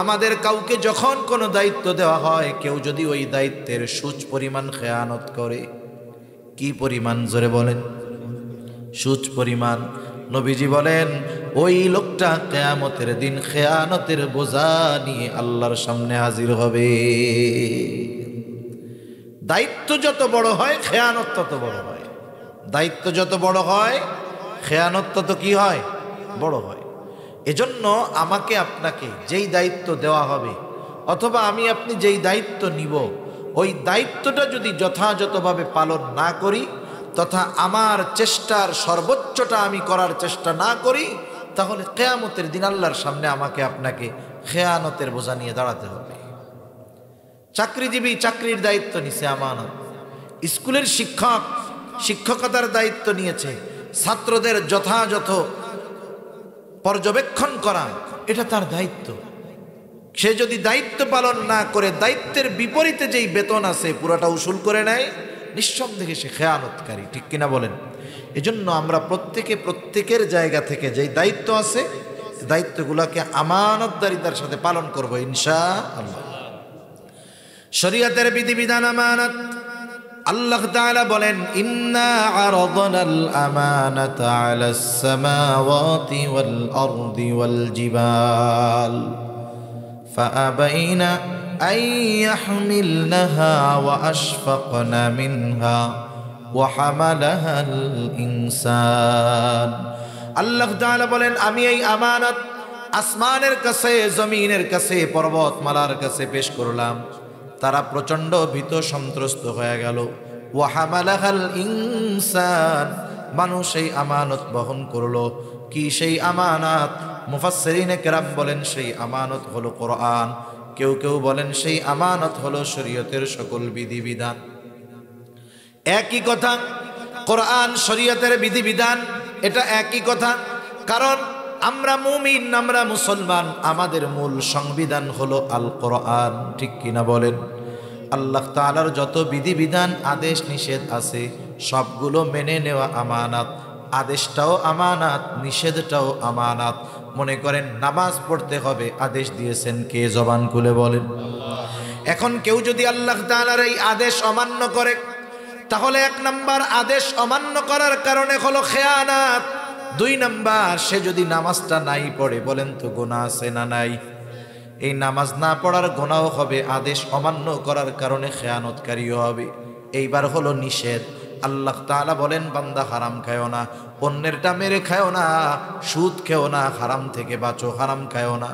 আমাদের কাউকে যখন কোনো দায়িত্ব দেওয়া হয়, কেউ যদি ওই দায়িত্বের সুচ পরিমাণ খেয়ানত করে, কি পরিমাণ, জোরে বলেন? সুচ পরিমাণ। নবীজি বলেন, ওই লোকটা কিয়ামতের দিন খেয়ানতের বোঝা নিয়ে আল্লাহর সামনে হাজির হবে। দায়িত্ব যত বড় হয়, খেয়ানত তত বড় হয়। দায়িত্ব যত বড় হয়, খেয়ানত তত কি হয়? বড় হয়। এজন্য আমাকে আপনাকে যেই দায়িত্ব দেওয়া হবে, অথবা আমি আপনি যেই দায়িত্ব নিব, ওই দায়িত্বটা যদি যথাযথভাবে পালন না করি, তথা আমার চেষ্টার সর্বোচ্চটা আমি করার চেষ্টা না করি, তাহলে কিয়ামতের দিন আল্লাহর সামনে আমাকে আপনাকে খেয়ানতের বোঝা নিয়ে দাঁড়াতে হবে। চাকরিজীবী চাকরির দায়িত্ব নিছে, আমানত। স্কুলের শিক্ষক শিক্ষকতার দায়িত্ব নিয়েছে, ছাত্রদের যথাযথ পর্যবেক্ষণ করা, এটা তার দায়িত্ব। সে যদি দায়িত্ব পালন না করে দায়িত্বের বিপরীতে যেই বেতন আছে পুরোটা উসুল করে নেয়, নিঃসন্দেহে সে খেয়ানতকারী। ঠিক কিনা বলেন? এজন্য আমরা প্রত্যেকের জায়গা থেকে যেই দায়িত্ব আছে, দায়িত্বগুলোকে আমানতদারিতার সাথে পালন করব ইনশাআল্লাহ। শরীয়তের বিধিবিধান আমানত। আল্লাহ তাআলা বলেন, ইন্না আরাদনাল আমানাতা আলাস সামাওয়াতি ওয়াল আরদি ওয়াল জিবাল فأبين أن يحملنها وأشفقن منها وحملها الإنسان আল্লাহ তাআলা বলেন আমি এই আমানত আসমানের কাছে জমিনের কাছে পর্বতমালার কাছে পেশ করলাম তারা প্রচন্ড ভীত সন্ত্রস্ত হয়ে গেল ওয়া হামালাহাল ইনসান মানুষ এই আমানত বহন করলো কি সেই আমানত মুফাসসিরিনে কেরাম বলেন সেই আমানত হলো কোরআন কেউ কেউ বলেন সেই আমানত হলো শরীয়তের সকল বিধিবিধান একই কথা কোরআন শরীয়তের বিধিবিধান এটা একই কথা কারণ আমরা মুমিন আমরা মুসলমান আমাদের মূল সংবিধান হলো আল কোরআন ঠিক কিনা বলেন আল্লাহ তাআলার যত বিধিবিধান আদেশ নিষেধ আছে সবগুলো মেনে নেওয়া আমানত আদেশটাও আমানত নিষেধটাও আমানত মনে করেন নামাজ পড়তে হবে আদেশ দিয়েছেন কে জবান খুলে বলেন এখন কেউ যদি আল্লাহ তাআলার এই আদেশ অমান্য করে তাহলে এক নাম্বার আদেশ অমান্য করার কারণে হলো খেয়ানাত দুই নাম্বার সে যদি নামাজটা নাই পড়ে বলেন তো গুনাহ আছে না নাই এই নামাজ না পড়ার গুনাহ হবে আদেশ অমান্য করার কারণে খেয়ানতকারীও হবে এইবার হলো নিষেধ আল্লাহ তাআলা বলেন বান্দা হারাম খায়ও না অন্যেরটা মেরে খায়ও না সুদ খেও না হারাম থেকে বাঁচো হারাম খায়ও না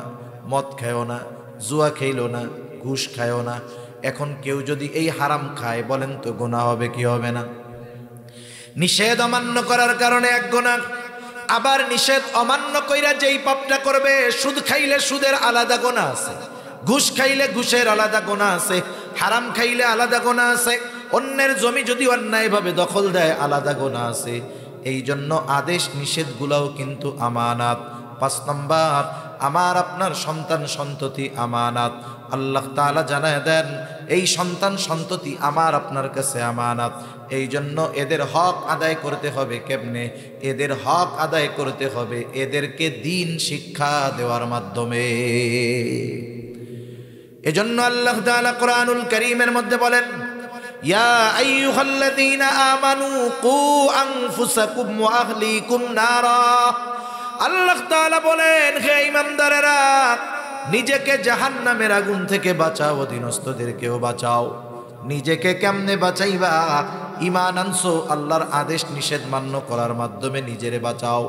মদ খায়ও না জুয়া খেইলো না ঘুষ খায়ও না এখন কেউ যদি এই হারাম খায় বলেন তো গুনাহ হবে কি হবে না নিষেধ অমান্য করার কারণে এক গুনাহ আবার নিষেধ অমান্য কইরা যেই পাপটা করবে সুদ খাইলে সুদের আলাদা গুনাহ আছে ঘুষ খাইলে ঘুষের আলাদা গুনাহ আছে হারাম খাইলে আলাদা গুনাহ আছে অন্যের জমি যদি অন্যায়ভাবে দখল দেয় আলাদা গুনাহ আছে এই জন্য আদেশ নিষেধগুলোও কিন্তু আমানত 5 নম্বর আমার আপনার সন্তান সন্ততি আমানত আল্লাহ তাআলা জানায় দেন এই সন্তান সন্ততি আমার আপনার কাছে আমানত এই জন্য এদের হক আদায় করতে হবে কেমনে এদের হক আদায় করতে হবে এদেরকে দ্বীন শিক্ষা দেওয়ার মাধ্যমে এজন্য আল্লাহ তাআলা কোরআনুল কারীমের মধ্যে বলেন ইয়া আইয়ুহাল্লাযীনা আমানু কু আনফুসাকুম ওয়া আহলিকুম নারা আল্লাহ তাআলা বলেন হে ঈমানদারেরা নিজেকে জাহান্নামের আগুন থেকে বাঁচাও অধীনস্থদেরকেও বাঁচাও নিজেকে কেমনে বাঁচাইবা ঈমান আনছো আল্লাহর আদেশ নিষেধ মান্য করার মাধ্যমে নিজেরে বাঁচাও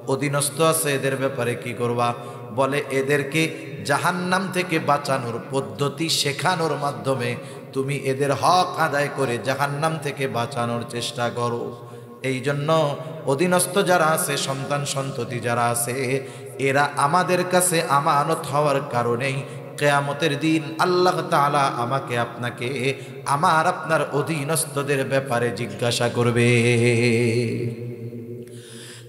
অধীনস্থ আছে এদের ব্যাপারে কি করবা বলে এদেরকে জাহান্নাম থেকে বাঁচানোর পদ্ধতি শেখানোর মাধ্যমে তুমি এদের হক আদায় করে জাহান্নাম থেকে বাঁচানোর চেষ্টা করো এই জন্য অধীনস্থ যারা আছে সন্তান সন্ততি যারা আছে এরা আমাদের কাছে আমানত হওয়ার কারণেই কিয়ামতের দিন আল্লাহ তাআলা আমাকে আপনাকে আমার আপনার অধীনস্থদের ব্যাপারে জিজ্ঞাসা করবে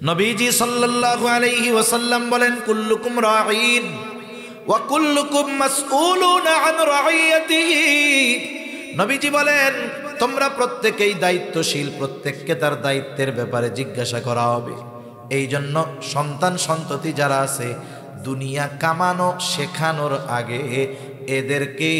নবীজি সাল্লাল্লাহু আলাইহি ওয়াসাল্লাম বলেন কুল্লুকুম রাঈন ওয়া কুল্লুকুম মাসউলুন আন রাইয়াতিহি নবীজি বলেন তোমরা প্রত্যেকেই দায়িত্বশীল প্রত্যেককে তার দায়িত্বের ব্যাপারে জিজ্ঞাসা করা হবে এই জন্য সন্তান সন্ততি যারা আছে দুনিয়া কামানো শেখানোর আগে এদেরকে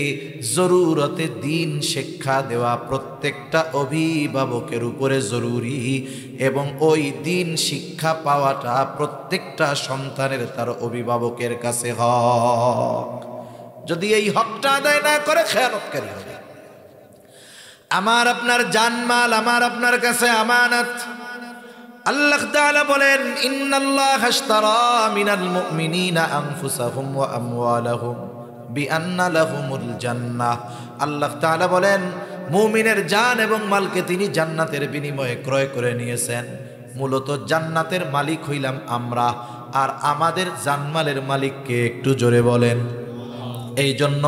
জরুরতে দ্বীন শিক্ষা দেওয়া প্রত্যেকটা অভিভাবকের উপরে জরুরি এবং ওই দ্বীন শিক্ষা পাওয়াটা প্রত্যেকটা সন্তানের তার অভিভাবকের কাছে হক যদি এই হকটা আদায় না করে খেয়ানতকারী হবে আমার আপনার জানমাল আমার আপনার কাছে আমানত আল্লাহ তাআলা বলেন ইন্নাল্লাহা আশতারা মিনাল মুমিনিনা আনফুসাহুম ওয়া আমওয়ালাহুম বিআন্না লাহুমুল জান্নাহ আল্লাহ তাআলা বলেন মুমিনের জান এবং মালকে তিনি জান্নাতের বিনিময়ে ক্রয় করে নিয়েছেন মূলত জান্নাতের মালিক হইলাম আমরা আর আমাদের জানমালের মালিককে একটু জোরে বলেন এই জন্য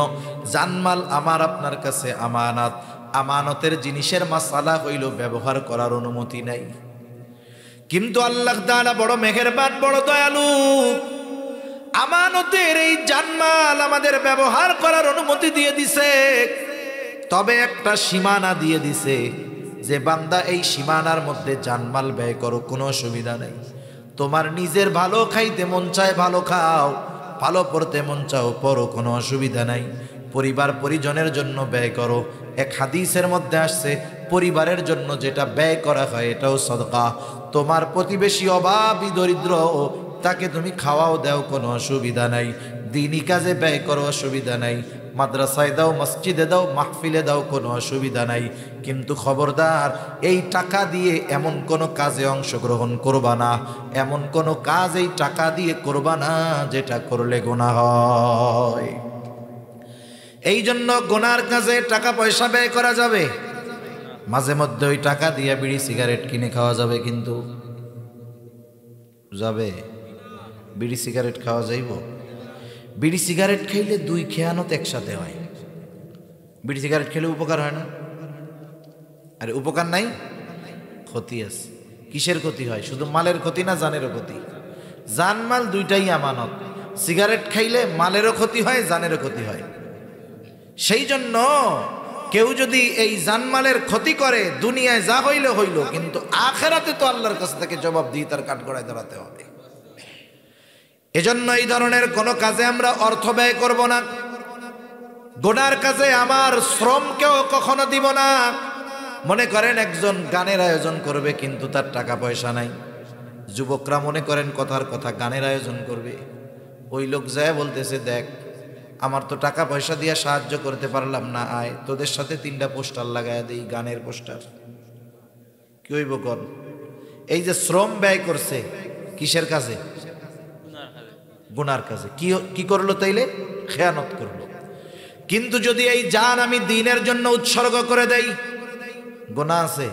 জানমাল আমার আপনার কাছে আমানত আমানতের জিনিসের মাসালা হইল ব্যবহার করার অনুমতি নাই কিন্তু আল্লাহ তাআলা বড় মেহেরবান বড় দয়ালু আমানতের এই জানমাল আমাদের ব্যবহার করার অনুমতি দিয়ে দিছে তবে একটা সীমানা দিয়ে দিছে যে বান্দা এই সীমানার মধ্যে জানমাল ব্যয় করো কোনো অসুবিধা নেই তোমার নিজের ভালো খাইতে মন চায় ভালো খাও ভালো পড়তে মন চাও পড়ো কোনো অসুবিধা নাই পরিবার পরিজনের জন্য ব্যয় করো এক হাদিসের মধ্যে আসছে পরিবারের জন্য যেটা ব্যয় করা হয় এটাও সদকা তোমার প্রতিবেশী অভাবী দরিদ্র তাকে তুমি খাওয়াও দাও, কোনো অসুবিধা নাই, দিনী কাজে ব্যয় করো, অসুবিধা নাই, মাদ্রাসায় দাও, মসজিদে দাও, মাহফিলে দাও, কোনো অসুবিধা নাই। কিন্তু খবরদার এই টাকা দিয়ে এমন কোনো কাজে অংশগ্রহণ করবা না, এমন কোনো কাজ এই টাকা দিয়ে করবা না যেটা করলে গুনাহ হয়। এই জন্য গুনার কাজে টাকা পয়সা ব্যয় করা যাবে, মাঝে মধ্যে ওই টাকা দিয়ে বিড়ি সিগারেট কিনে খাওয়া যাবে, কিন্তু যাবে বিড়ি সিগারেট খাওয়া যাইব? বিড়ি সিগারেট খাইলে দুই খেয়ানত একসাথে হয়। বিড়ি সিগারেট খেলে উপকার হয় না? আরে উপকার নাই, ক্ষতি আছে। কিসের ক্ষতি হয়? শুধু মালের ক্ষতি না, জানেরও ক্ষতি। জান মাল দুইটাই আমানত। সিগারেট খাইলে মালেরও ক্ষতি হয়, জানেরও ক্ষতি হয়। সেই জন্য কেউ যদি এই জানমালের ক্ষতি করে, দুনিয়ায় যা হইলে হইল, কিন্তু আখেরাতে তো আল্লাহর কাছ থেকে জবাব দিয়ে তার কাঠগড়ায় দাঁড়াতে হবে। এজন্য এই ধরনের কোনো কাজে আমরা অর্থ ব্যয় করব না। গুনার কাজে আমার শ্রমকেও কখনো দিব না। মনে করেন একজন গানের আয়োজন করবে, কিন্তু তার টাকা পয়সা নাই। যুবকরা মনে করেন কথার কথা গানের আয়োজন করবে, ওই লোক যায় বলতেছে, দেখ আমার তো টাকা পয়সা দিয়ে সাহায্য করতে পারলাম না, আয় তোদের সাথে 3টা পোস্টার লাগায় দেই, গানের পোস্টার। কি হইব কন? এই যে শ্রম ব্যয় করছে কিসের কাজে? গুনার কাজে। কি করলো তাইলে? খেয়ানত করলো। কিন্তু যদি এই জান আমি দ্বীনের জন্য উৎসর্গ করে দেই, গুনাহ আছে?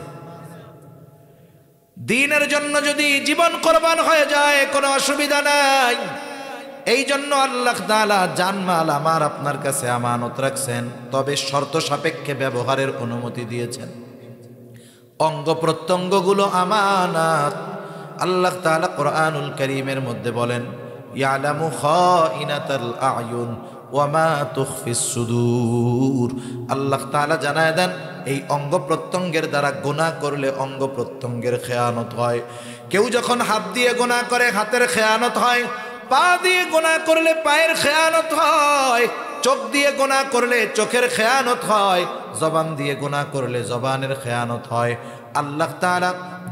দ্বীনের জন্য যদি জীবন কোরবান হয়ে যায়, কোনো অসুবিধা নাই। এই জন্য আল্লাহ তাআলা জানমাল আমার আপনার কাছে আমানত রাখছেন, তবে শর্ত সাপেক্ষে ব্যবহারের অনুমতি দিয়েছেন। অঙ্গ প্রত্যঙ্গগুলো আমানত। আল্লাহ তাআলা কোরআনুল কারীমের মধ্যে বলেন, ইয়ালামু খাইনাতাল আয়ুন ওয়া মা তুখফিস সুদূর। আল্লাহ তাআলা জানায় দেন, এই অঙ্গ প্রত্যঙ্গের দ্বারা গুনাহ করলে অঙ্গ প্রত্যঙ্গের খেয়ানত হয়। কেউ যখন হাত দিয়ে গুনাহ করে, হাতের খেয়ানত হয়। পা দিয়ে গুনাহ করলে পায়ের খেয়ানত হয়। চোখ দিয়ে গুনাহ করলে চোখের খেয়ানত হয়। জবান দিয়ে গুনাহ করলে জবানের খেয়ানত হয়। আল্লাহ তাআলা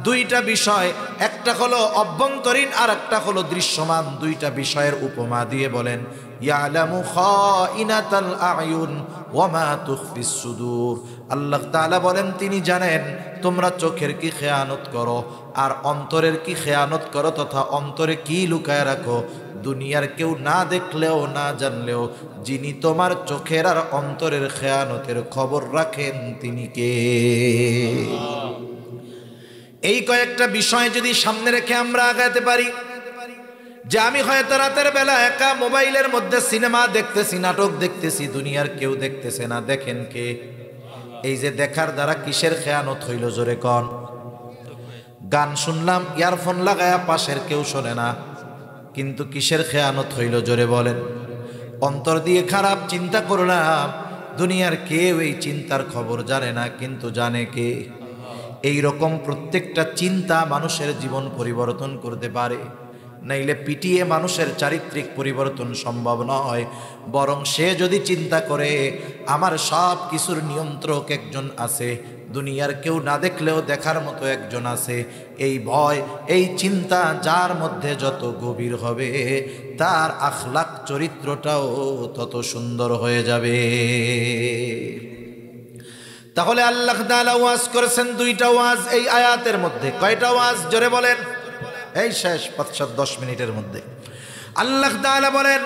দুইটা বিষয়, একটা হলো অভ্যন্তরীণ আর একটা হলো দৃশ্যমান, দুইটা বিষয়ের উপমা দিয়ে বলেন, ইয়ালামু খাইনাতাল আয়ুন ওয়া মা তুখফিস সুদূর। আল্লাহ তাআলা বলেন, তিনি জানেন তোমরা চোখের কি খেয়ানত করো আর অন্তরের কি খেয়ানত করো, তথা অন্তরে কি লুকায় রাখো। দুনিয়ার কেউ না দেখলেও না জানলেও যিনি তোমার চোখের আর অন্তরের খেয়ানতের খবর রাখেন তিনি কে? এই কয়েকটা বিষয় যদি সামনে রেখে আমরা আগাতে পারি, যে আমি হয়তো রাতের বেলা একা মোবাইলের মধ্যে সিনেমা দেখতেছি, নাটক দেখতেছি, দুনিয়ার কেউ দেখতেছে না, দেখেন কে? এই যে দেখার দ্বারা কিসের খেয়ানত হইল? জোরে কন। গান শুনলাম ইয়ারফোন লাগায়া, পাশের কেউ শোনে না, কিন্তু কিসের খেয়ানত হইল? জোরে বলেন। অন্তর দিয়ে খারাপ চিন্তা করলাম, দুনিয়ার কেউ এই চিন্তার খবর জানে না, কিন্তু জানে কে? এই রকম প্রত্যেকটা চিন্তা মানুষের জীবন পরিবর্তন করতে পারে। নাইলে পিটিয়ে মানুষের চারিত্রিক পরিবর্তন সম্ভব নয়। বরং সে যদি চিন্তা করে আমার সব কিছুর নিয়ন্ত্রক একজন আছে, দুনিয়ার কেউ না দেখলেও দেখার মতো একজন আছে, এই ভয়, এই চিন্তা যার মধ্যে যত গভীর হবে, তার আখলাক চরিত্রটাও তত সুন্দর হয়ে যাবে। তাহলে আল্লাহ তাআলা ওয়াজ করেছেন দুইটা ওয়াজ এই আয়াতের মধ্যে। কয়টা ওয়াজ? জোরে বলেন। এই শেষ 5-10 মিনিটের মধ্যে আল্লাহ তাআলা বলেন,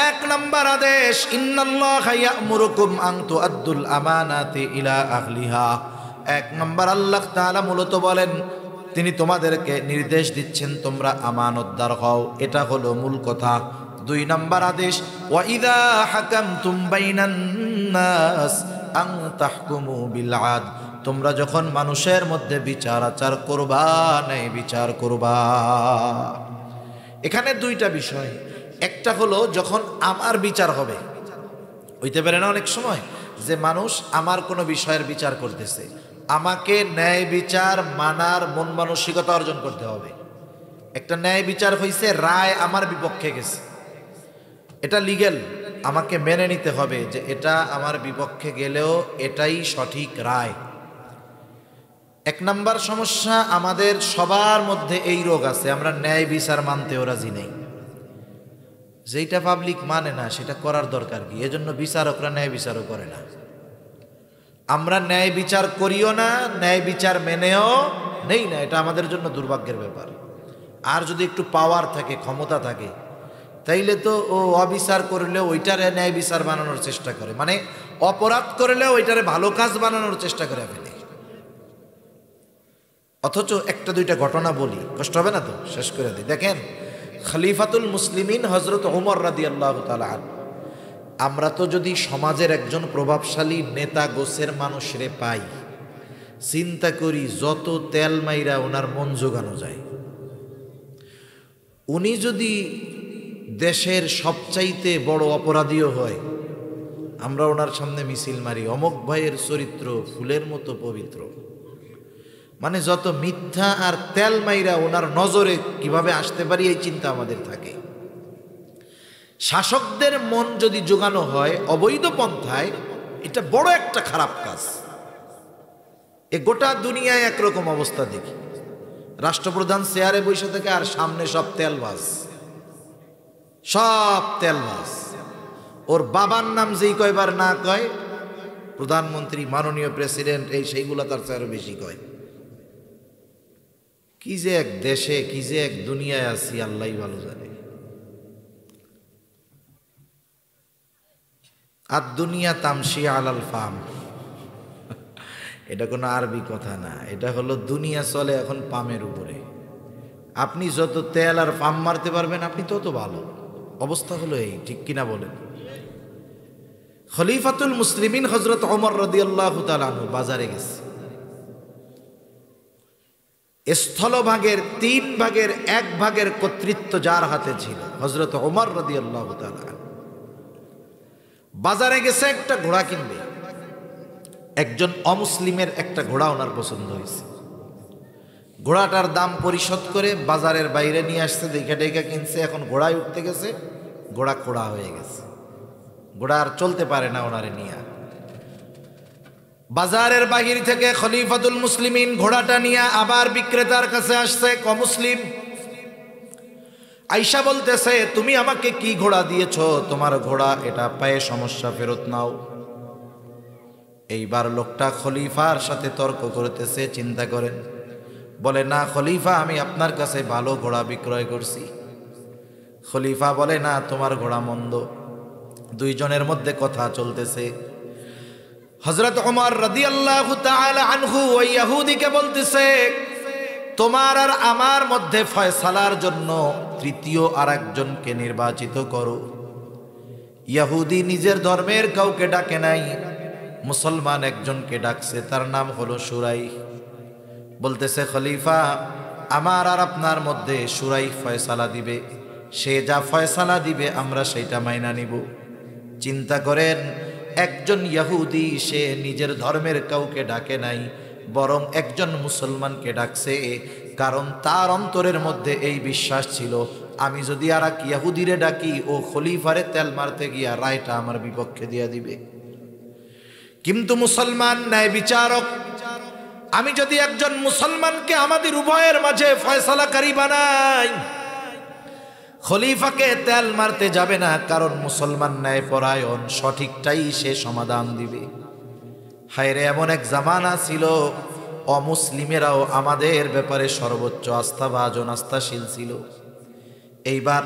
1 নম্বর আদেশ, ইন্নাল্লাহা ইয়া'মুরুকুম আন তুআদ্দুল আমানাতি ইলা আহলিহা। 1 নম্বর আল্লাহ তাআলা মূলত বলেন, তিনি তোমাদেরকে নির্দেশ দিচ্ছেন তোমরা আমানতদার হও, এটা হলো মূল কথা। 2 নম্বর আদেশ, ওয়া ইযা হাকামতুম বাইনান নাস আন তাহকুমু বিল আদল। তোমরা যখন মানুষের মধ্যে বিচার আচার করবা, ন্যায় বিচার করবা। এখানে 2টা বিষয়। একটা হলো যখন আমার বিচার হবে, হইতে পারে না অনেক সময় যে মানুষ আমার কোনো বিষয়ের বিচার করতেছে, আমাকে ন্যায় বিচার মানার মন মানসিকতা অর্জন করতে হবে। একটা ন্যায় বিচার হইছে, রায় আমার বিপক্ষে গেছে, এটা লিগ্যাল, আমাকে মেনে নিতে হবে যে এটা আমার বিপক্ষে গেলেও এটাই সঠিক রায়। এক নাম্বার সমস্যা, আমাদের সবার মধ্যে এই রোগ আছে, আমরা ন্যায় বিচার মানতেও রাজি নেই। যেটা পাবলিক মানে না সেটা করার দরকার কি? এজন্য বিচারকরা ন্যায় বিচারও করে না। আমরা ন্যায় বিচার করিও না, ন্যায় বিচার মেনেও নেই না, এটা আমাদের জন্য দুর্ভাগ্যের ব্যাপার। আর যদি একটু পাওয়ার থাকে, ক্ষমতা থাকে, তাইলে তো ও অবিচার করলেও ওইটারে ন্যায় বিচার বানানোর চেষ্টা করে, মানে অপরাধ করলেও ওইটারে ভালো কাজ বানানোর চেষ্টা করে ফেলে। অথচ একটা দুইটা ঘটনা বলি, কষ্ট হবে না তো? শেষ করে দিই। দেখেন, খলিফাতুল মুসলিমিন হযরত ওমর রাদিয়াল্লাহু তাআলা আনহু, আমরা তো যদি সমাজের একজন প্রভাবশালী নেতা গোছের মানুষরে পাই, চিন্তা করি যত তেল মাইরা ওনার মন জোগানো যায়। উনি যদি দেশের সবচাইতে বড় অপরাধীও হয়, আমরা ওনার সামনে মিছিল মারি, অমক ভাইয়ের চরিত্র ফুলের মতো পবিত্র। মানে যত মিথ্যা আর তেল মাইরা ওনার নজরে কিভাবে আসতে পারি এই চিন্তা আমাদের থাকে। শাসকদের মন যদি জোগানো হয় অবৈধ পন্থায়, এটা বড় একটা খারাপ কাজ। এ গোটা দুনিয়ায় একরকম অবস্থা দেখি, রাষ্ট্রপ্রধান চেয়ারে বসে থেকে আর সামনে সব তেলবাজ, সব তেলবাজ। ওর বাবার নাম যেই কয়বার না কয়, প্রধানমন্ত্রী, মাননীয় প্রেসিডেন্ট, এই সেইগুলা তার চেয়ে আরো বেশি কয়। কি যে এক দেশে, কি যে এক দুনিয়ায় আছি, আল্লাহই ভালো জানে। আর দুনিয়া তামশি আলাল ফাম, এটা কোনো আরবি কথা না, এটা হলো দুনিয়া চলে এখন পামের উপরে। আপনি যত তেল আর পাম মারতে পারবেন আপনি তত ভালো। অবস্থা হলো এই, ঠিক কিনা বলেন? খলিফাতুল মুসলিমিন হযরত ওমর রাদিয়াল্লাহু তাআলা আনহু বাজারে গেছে। স্থলভাগের 3 ভাগের 1 ভাগের কর্তৃত্ব যার হাতে ছিল, হযরত ওমর রাদিয়াল্লাহু তাআলা আনহু। বাজারে গেছে একটা ঘোড়া কিনবে। একজন অমুসলিমের একটা ঘোড়া ওনার পছন্দ হয়েছে। ঘোড়াটার দাম পরিশোধ করে বাজারের বাইরে নিয়ে আসছে, দেখে ডেকে কিনছে। এখন ঘোড়ায় উঠতে গেছে, ঘোড়া খোড়া হয়ে গেছে, ঘোড়া আর চলতে পারে না ওনারে নিয়ে। বাজারের বাহির থেকে খলিফাতুল মুসলিমিন ঘোড়াটা নিয়ে আবার বিক্রেতার কাছে আসছে। অমুসলিম আইসা বলতেছে, তুমি আমাকে কি ঘোড়া দিয়েছো? তোমার ঘোড়া এটা পায়ে সমস্যা, ফেরত নাও। এইবার লোকটা খলিফার সাথে তর্ক করতেছে। চিন্তা করেন, বলে, না খলিফা, আমি আপনার কাছে ভালো ঘোড়া বিক্রয় করছি। খলিফা বলে, না, তোমার ঘোড়া মন্দ। দুইজনের মধ্যে কথা চলতেছে। হযরত ওমর রাদিয়াল্লাহু তাআলা আনহু ওই ইহুদিকে বলতেছে, তোমার আর আমার মধ্যে ফয়সালার জন্য তৃতীয় আরেকজনকে নির্বাচিত করো। ইহুদি নিজের ধর্মের কাউকে ডাকে নাই, মুসলমান একজনকে ডাকছে, তার নাম হলো সুরাই। বলতেছে, খলিফা, আমার আর আপনার মধ্যে সুরাই ফয়সালা দিবে। সে যা ফয়সালা দিবে আমরা সেটা মাইনা নিব। চিন্তা করেন, একজন ইহুদি, সে নিজের ধর্মের কাউকে ডাকে নাই, বরং একজন মুসলমানকে ডাকছে। কারণ তার অন্তরের মধ্যে এই বিশ্বাস ছিল, আমি যদি আর এক ইহুদিরে ডাকি, ও খলিফারে তেল মারতে গিয়া রায়টা আমার বিপক্ষে দিয়া দিবে। কিন্তু মুসলমান ন্যায় বিচারক, আমি যদি একজন মুসলমানকে আমাদের উভয়ের মাঝে ফয়সালাকারী বানাই, খলিফাকে তেল মারতে যাবে না, কারণ মুসলমান ন্যায়পরায়ণ, সঠিকটাই সে সমাধান দিবে। হায়রে, এমন এক জামানা ছিল অমুসলিমেরাও আমাদের ব্যাপারে সর্বোচ্চ আস্থাভাজন, আস্থাশীল ছিল। এইবার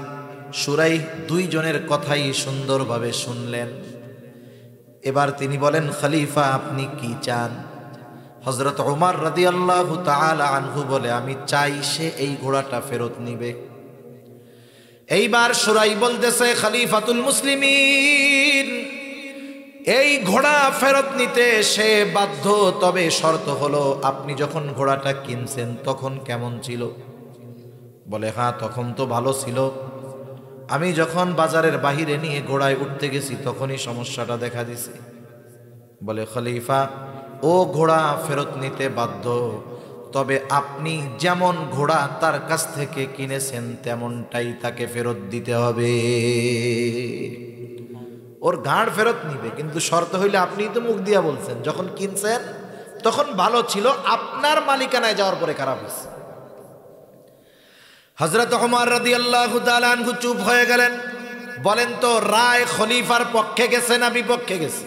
সুরাই দুইজনের কথাই সুন্দরভাবে শুনলেন। এবার তিনি বলেন, খলিফা, আপনি কি চান? হযরত ওমর রাদিয়াল্লাহু তাআলা আনহু বলে, আমি চাই সে এই ঘোড়াটা ফেরত নিবে। এইবার সুরাই বলতেছে, খলিফাতুল মুসলিমিন, এই ঘোড়া ফেরত নিতে সে বাধ্য, তবে শর্ত হলো, আপনি যখন ঘোড়াটা কিনছেন তখন কেমন ছিল? বলে, হ্যাঁ, তখন তো ভালো ছিল। আমি যখন বাজারের বাহিরে নিয়ে ঘোড়ায় উঠতে গেছি তখনই সমস্যাটা দেখা দিছে। বলে, খলিফা, ও ঘোড়া ফেরত নিতে বাধ্য, তবে আপনি যেমন ঘোড়া তার কাছ থেকে কিনেছেন তেমনটাই তাকে ফেরত দিতে হবে। ওর ঘাড় ফেরত নিবে, কিন্তু শর্ত হইলে, আপনিই তো মুখ দিয়া বলছেন যখন কিনছেন তখন ভালো ছিল, আপনার মালিকানায় যাওয়ার পরে খারাপ হয়েছে। হযরত ওমর রাদিয়াল্লাহু তাআলা আনহু চুপ হয়ে গেলেন। বলেন তো, রায় খলিফার পক্ষে গেছে না বিপক্ষে গেছে?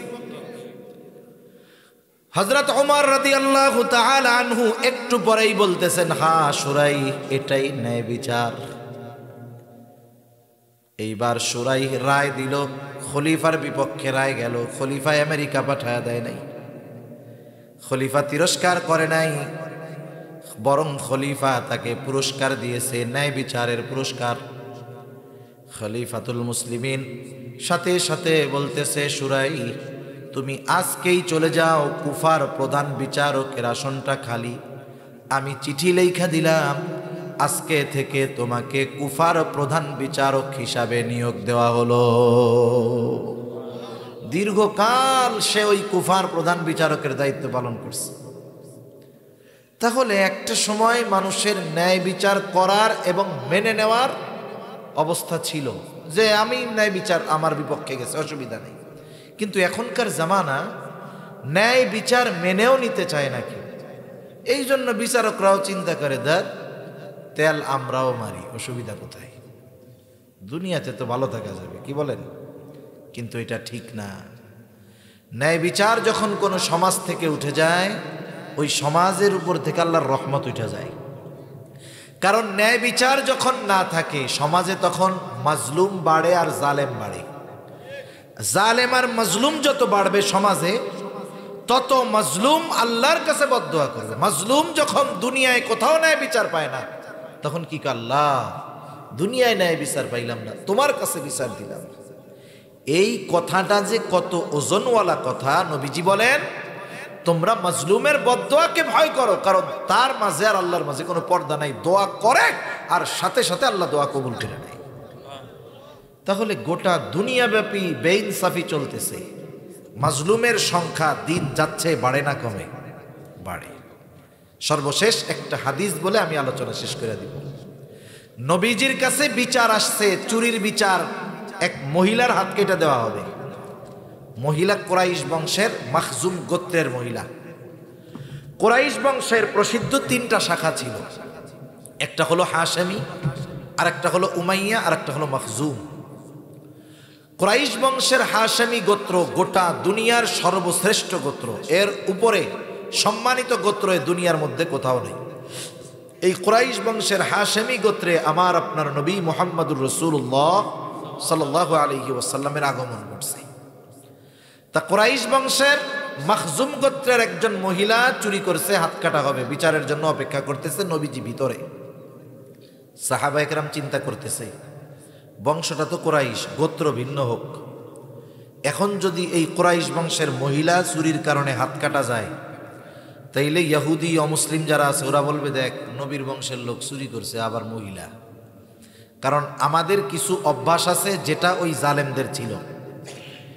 হযরত ওমর রাদিয়াল্লাহু তাআলা আনহু একটু পরেই বলতেছেন, হ্যাঁ শুরাই, এটাই ন্যায় বিচার। এইবার শুরাই রায় দিল, খলিফার বিপক্ষে রায় গেল। খলিফা আমেরিকা পাঠায় দেয় নাই, খলিফা তিরস্কার করে নাই, বরং খলিফা তাকে পুরস্কার দিয়েছে, ন্যায় বিচারের পুরস্কার। খলিফাতুল মুসলিমিন সাথে সাথে বলতেছে, শুরাই তুমি আজকেই চলে যাও, কুফার প্রধান বিচারকের আসনটা খালি। আমি চিঠি লেখা দিলাম, আজকে থেকে তোমাকে কুফার প্রধান বিচারক হিসাবে নিয়োগ দেওয়া হলো। দীর্ঘকাল সে ওই কুফার প্রধান বিচারকের দায়িত্ব পালন করছে। তাহলে একটা সময় মানুষের ন্যায় বিচার করার এবং মেনে নেওয়ার অবস্থা ছিল, যে আমি ন্যায় বিচার আমার বিপক্ষে গেছে, অসুবিধা নেই। কিন্তু এখনকার জামানা ন্যায় বিচার মেনেও নিতে চায় নাকি। এই জন্য বিচারকরাও চিন্তা করে, দেখ তেল আমরাও মারি, অসুবিধা কোথায়, দুনিয়াতে তো ভালো থাকা যাবে, কি বলেন? কিন্তু এটা ঠিক না। ন্যায় বিচার যখন কোনো সমাজ থেকে উঠে যায়, ওই সমাজের উপর থেকে আল্লাহর রহমত উঠে যায়। কারণ ন্যায় বিচার যখন না থাকে সমাজে, তখন মাজলুম বাড়ে আর জালেম বাড়ে। জালেম আর মাজলুম যত বাড়বে সমাজে, তত মাজলুম আল্লাহর কাছে বদদুয়া করবে। মাজলুম যখন দুনিয়ায় কোথাও ন্যায় বিচার পায় না, তখন কি আল্লাহ, দুনিয়ায় ন্যায় বিচার পাইলাম না, তোমার কাছে বিচার দিলাম। এই কথাটা যে কত ওজনওয়ালা কথা। নবীজি বলেন, তোমরা মাজলুমের বদদুয়াকে ভয় করো, কারণ তার মাঝে আর আল্লাহর মাঝে কোনো পর্দা নাই। দোয়া করে আর সাথে সাথে আল্লাহ দোয়া কবুল করে নেয়। তাহলে গোটা দুনিয়াব্যাপী বেইনসাফি চলতেছে, মাজলুমের সংখ্যা দিন যাচ্ছে, বাড়ে না কমে? বাড়ে। সর্বশেষ একটা হাদিস বলে আমি আলোচনা শেষ করে দিব। নবীজির কাছে বিচার আসছে, চুরির বিচার, এক মহিলার হাত কেটে দেওয়া হবে। মহিলা কুরাইশ বংশের, মাখজুম গোত্রের মহিলা। কুরাইশ বংশের প্রসিদ্ধ তিনটা শাখা ছিল, একটা হলো হাশেমি, আর একটা হলো উমাইয়া, আর একটা হলো মাখজুম। কুরাইশ বংশের হাশেমি গোত্র গোটা দুনিয়ার সর্বশ্রেষ্ঠ গোত্র, এর উপরে সম্মানিত গোত্র এ দুনিয়ার মধ্যে কোথাও নেই। এই কুরাইশ বংশের হাশেমি গোত্রে আমার আপনার নবী মুহাম্মদুর রাসূলুল্লাহ সাল্লাল্লাহু আলাইহি ওয়াসাল্লামের আগমন ঘটছে। তা কুরাইশ বংশের মাখজুম গোত্রের একজন মহিলা চুরি করছে, হাত কাটা হবে, বিচারের জন্য অপেক্ষা করতেছে নবীজি ভিতরে। সাহাবা একরাম চিন্তা করতেছে, বংশটা তো কুরাইশ, গোত্র ভিন্ন হোক, এখন যদি এই কুরাইশ বংশের মহিলা চুরির কারণে হাত কাটা যায়, তাইলে ইহুদি অমুসলিম যারা আছে ওরা বলবে, দেখ নবীর বংশের লোক চুরি করছে, আবার মহিলা। কারণ আমাদের কিছু অভ্যাস আছে যেটা ওই জালেমদের ছিল।